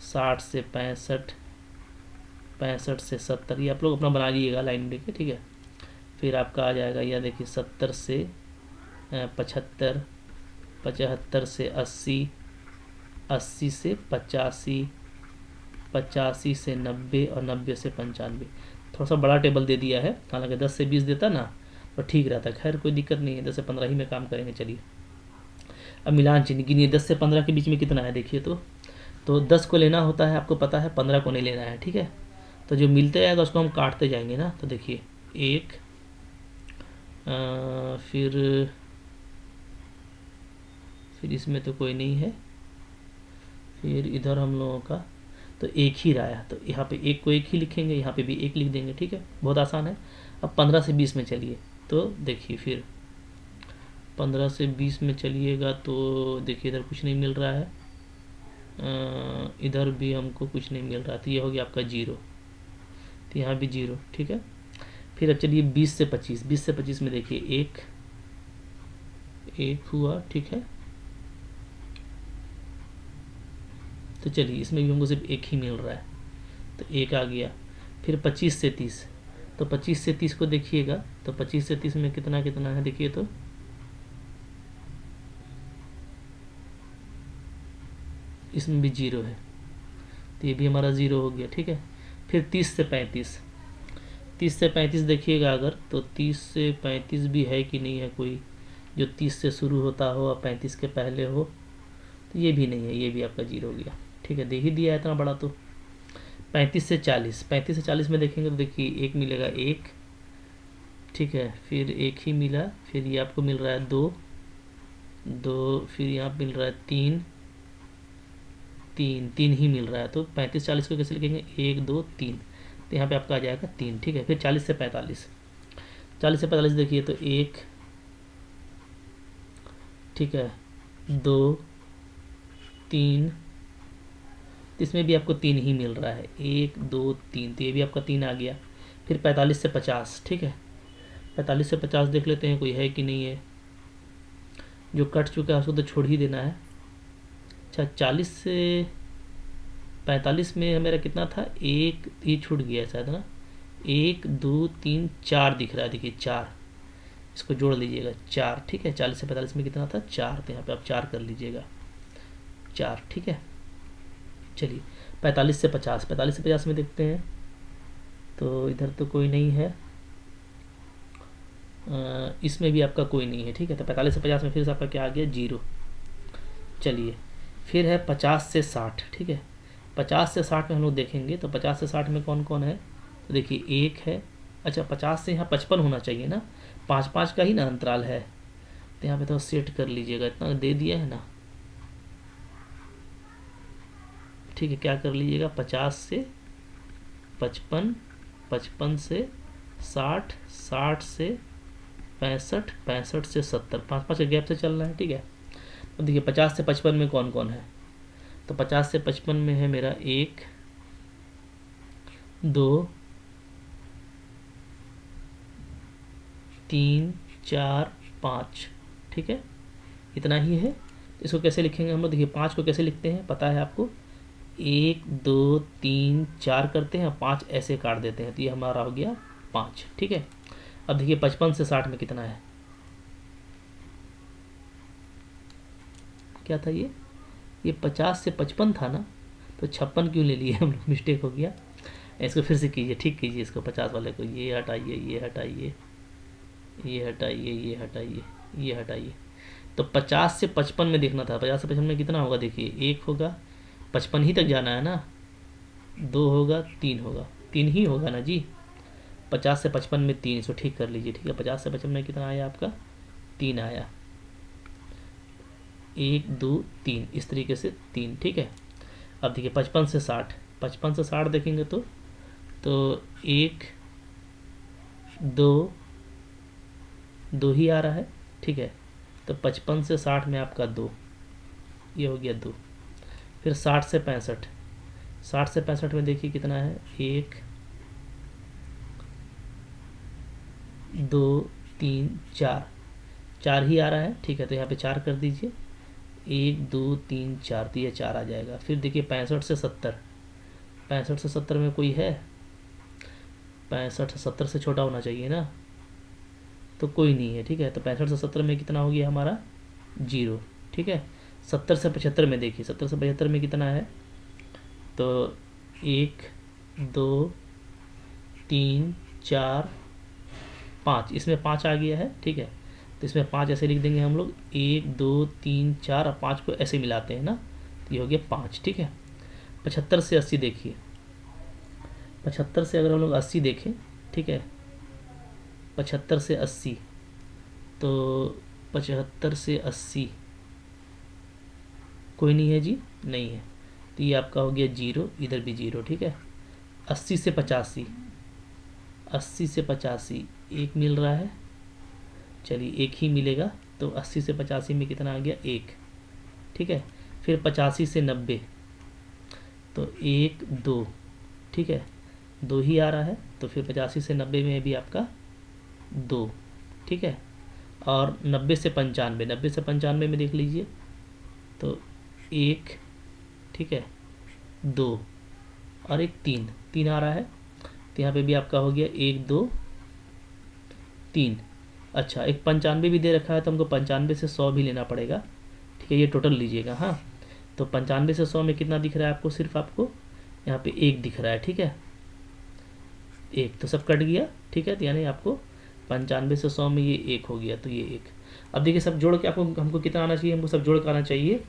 60 से 65, 65 से 70, ये आप लोग अपना बना लीजिएगा लाइन लेके। ठीक है, फिर आपका आ जाएगा यह देखिए 70 से 75, 75 से 80, 80 से 85, 85 से 90 और 90 से 95। थोड़ा सा बड़ा टेबल दे दिया है, हालांकि 10 से 20 देता ना तो ठीक रहता, खैर कोई दिक्कत नहीं है, 10 से 15 ही में काम करेंगे। चलिए अब मिलान चिन्ह गिनिए, 10 से 15 के बीच में कितना है देखिए, तो 10 को लेना होता है आपको पता है, 15 को नहीं लेना है। ठीक है, तो जो मिलते जाएगा उसको हम काटते जाएंगे ना, तो देखिए 1, फिर इसमें तो कोई नहीं है, फिर इधर हम लोगों का तो एक ही रहा है, तो यहाँ पे एक को एक ही लिखेंगे, यहाँ पे भी एक लिख देंगे। ठीक है, बहुत आसान है। अब 15 से 20 में चलिए, तो देखिए फिर 15 से 20 में चलिएगा तो देखिए इधर कुछ नहीं मिल रहा है, इधर भी हमको कुछ नहीं मिल रहा, तो ये हो गया आपका 0, तो यहाँ भी 0। ठीक है, फिर अब चलिए 20 से 25, 20 से 25 में देखिए एक हुआ। ठीक है, तो चलिए इसमें भी हमको सिर्फ एक ही मिल रहा है, तो एक आ गया। फिर 25 से 30, तो 25 से 30 को देखिएगा, तो 25 से 30 में कितना कितना है देखिए, तो इसमें भी 0 है, तो ये भी हमारा 0 हो गया। ठीक है, फिर 30 से 35, 30 से 35 देखिएगा अगर, तो 30 से 35 भी है कि नहीं है कोई जो 30 से शुरू होता हो और 35 के पहले हो, तो ये भी नहीं है, ये भी आपका 0 हो गया। ठीक है, दे ही दिया है इतना बड़ा, तो 35 से 40, 35 से 40 में देखेंगे तो देखिए एक मिलेगा 1। ठीक है, फिर एक ही मिला, फिर ये आपको मिल रहा है 2, फिर यहाँ मिल रहा है 3, 3 ही मिल रहा है, तो 35 40 को कैसे लिखेंगे, 1 2 3, तो यहाँ पे आपका आ जाएगा 3। ठीक है, फिर 40 से 45, 40 से 45 देखिए तो 1, ठीक है, 2 3, इसमें भी आपको 3 ही मिल रहा है, 1 2 3, तो ये भी आपका 3 आ गया। फिर 45 से 50, ठीक है, 45 से 50 देख लेते हैं कोई है कि नहीं है, जो कट चुका है उसको तो छोड़ ही देना है। अच्छा 40 से 45 में मेरा कितना था, एक ये छूट गया शायद ना, 1 2 3 4 दिख रहा है, देखिए 4, इसको जोड़ लीजिएगा 4, ठीक है। 40 से 45 में कितना था, 4, तो यहाँ पे आप 4 कर लीजिएगा, 4, ठीक है। चलिए 45 से 50, 45 से 50 में देखते हैं, तो इधर तो कोई नहीं है, इसमें भी आपका कोई नहीं है, ठीक है। तो 45 से 50 में फिर से आपका क्या आ गया, 0। चलिए फिर है 50 से 60, ठीक है। 50 से 60 में हम लोग देखेंगे, तो 50 से 60 में कौन कौन है, तो देखिए 1 है, अच्छा 50 से यहाँ 55 होना चाहिए ना, 5-5 का ही ना अंतराल है, तो यहाँ पे तो सेट कर लीजिएगा, इतना दे दिया है ना, ठीक है। क्या कर लीजिएगा, 50 से 55, 55 से 60, 60 से 65, 65 से 70, 5-5 के गैप से चल रहा है, ठीक है। अब देखिए 50 से 55 में कौन कौन है, तो 50 से 55 में है मेरा 1 2 3 4 5, ठीक है, इतना ही है। इसको कैसे लिखेंगे हम लोग, देखिए 5 को कैसे लिखते हैं पता है आपको, 1 2 3 4 करते हैं, 5 ऐसे काट देते हैं, तो ये हमारा हो गया 5, ठीक है। अब देखिए 55 से 60 में कितना है, क्या था ये 50 से 55 था ना, तो 56 क्यों ले लिए हम लोग, मिस्टेक हो गया। इसको फिर से कीजिए, ठीक कीजिए इसको, 50 वाले को ये हटाइए, ये हटाइए, ये हटाइए, ये हटाइए, ये हटाइए। तो 50 से 55 में देखना था, 50 से 55 में कितना होगा, देखिए 1 होगा, 55 ही तक जाना है ना, 2 होगा, 3 होगा, 3 ही होगा ना जी। 50 से 55 में 3, इसको ठीक कर लीजिए, ठीक है। 50 से 55 में कितना आया आपका, 3 आया, 1 2 3, इस तरीके से 3, ठीक है। अब देखिए 55 से 60, 55 से 60 देखेंगे तो 1 2 2 ही आ रहा है, ठीक है। तो 55 से 60 में आपका 2, ये हो गया 2। फिर 60 से 65, 60 से 65 में देखिए कितना है, 1 2 3 4, 4 ही आ रहा है, ठीक है। तो यहाँ पे 4 कर दीजिए, 1 2 3 4, तो ये 4 आ जाएगा। फिर देखिए 65 से 70, 65 से 70 में कोई है, 65 से 70 से छोटा होना चाहिए ना, तो कोई नहीं है, ठीक है। तो 65 से 70 में कितना हो गया हमारा, 0, ठीक है। 70 से 75 में देखिए, 70 से 75 में कितना है, तो 1 2 3 4 5, इसमें 5 आ गया है, ठीक है। तो इसमें 5 ऐसे लिख देंगे हम लोग, 1 2 3 4 और 5 को ऐसे मिलाते हैं ना, तो ये हो गया 5, ठीक है। 75 से 80 देखिए, 75 से अगर हम लोग 80 देखें, ठीक है, 75 से 80, तो 75 से 80 कोई नहीं है जी, नहीं है, तो ये आपका हो गया 0, इधर भी 0, ठीक है। 80 से 85, 80 से 85 1 मिल रहा है, चलिए 1 ही मिलेगा, तो 80 से 85 में कितना आ गया, 1, ठीक है। फिर 85 से 90, तो 1 2, ठीक है, 2 ही आ रहा है, तो फिर 85 से 90 में भी आपका 2, ठीक है। और 90 से 95, 90 से 95 में देख लीजिए, तो 1, ठीक है, 2 और एक 3, 3 आ रहा है, तो यहाँ पे भी आपका हो गया 1 2 3। अच्छा, एक 95 भी दे रखा है, तो हमको 95 से 100 भी लेना पड़ेगा, ठीक है। ये टोटल लीजिएगा, हाँ। तो 95 से 100 में कितना दिख रहा है आपको, सिर्फ आपको यहाँ पे 1 दिख रहा है, ठीक है, 1, तो सब कट गया, ठीक है। तो यानी आपको 95 से 100 में ये 1 हो गया, तो ये 1। अब देखिए सब जोड़ के आपको, हमको कितना आना चाहिए, हमको सब जोड़ के आना चाहिए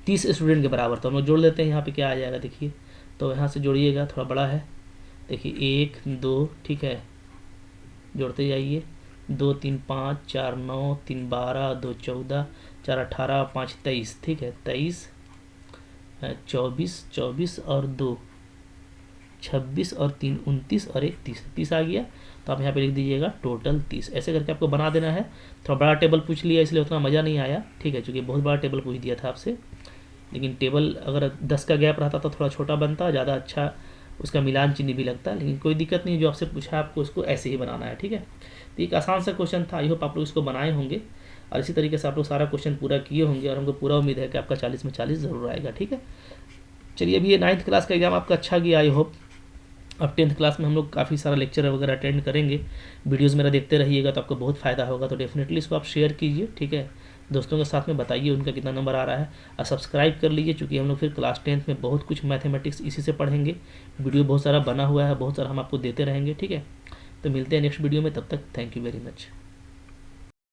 30 स्टूडेंट के बराबर। तो हम लोग जोड़ लेते हैं, यहाँ पे क्या आ जाएगा देखिए, तो यहाँ से जोड़िएगा, थोड़ा बड़ा है, देखिए 1 2, ठीक है, जोड़ते जाइए, 2 3 5 4 9 3 12 2 14 4 18 5 23, ठीक है, 23 24 24 और 2 26 और 3 29 और 1 30, 30 आ गया। तो आप यहाँ पे लिख दीजिएगा टोटल 30, ऐसे करके आपको बना देना है। थोड़ा बड़ा टेबल पूछ लिया इसलिए उतना मज़ा नहीं आया, ठीक है, चूँकि बहुत बड़ा टेबल पूछ दिया था आपसे, लेकिन टेबल अगर 10 का गैप रहता तो थोड़ा छोटा बनता, ज़्यादा अच्छा उसका मिलान चिन्ह भी लगता, लेकिन कोई दिक्कत नहीं, जो आपसे पूछा आपको उसको ऐसे ही बनाना है, ठीक है। तो एक आसान सा क्वेश्चन था, आई होप आप लोग इसको बनाए होंगे और इसी तरीके से आप लोग सारा क्वेश्चन पूरा किए होंगे, और हमको पूरा उम्मीद है कि आपका 40 में 40 ज़रूर आएगा, ठीक है। चलिए, अभी ये 9th क्लास का एग्ज़ाम आपका अच्छा गया, आई होप। अब 10th क्लास में हम लोग काफ़ी सारा लेक्चर वगैरह अटेंड करेंगे। वीडियोस मेरा देखते रहिएगा तो आपको बहुत फ़ायदा होगा। तो डेफिनेटली इसको आप शेयर कीजिए, ठीक है। दोस्तों के साथ में बताइए उनका कितना नंबर आ रहा है, और सब्सक्राइब कर लीजिए, क्योंकि हम लोग फिर क्लास 10th में बहुत कुछ मैथमेटिक्स इसी से पढ़ेंगे। वीडियो बहुत सारा बना हुआ है, बहुत सारा हम आपको देते रहेंगे, ठीक है। तो मिलते हैं नेक्स्ट वीडियो में, तब तक थैंक यू वेरी मच।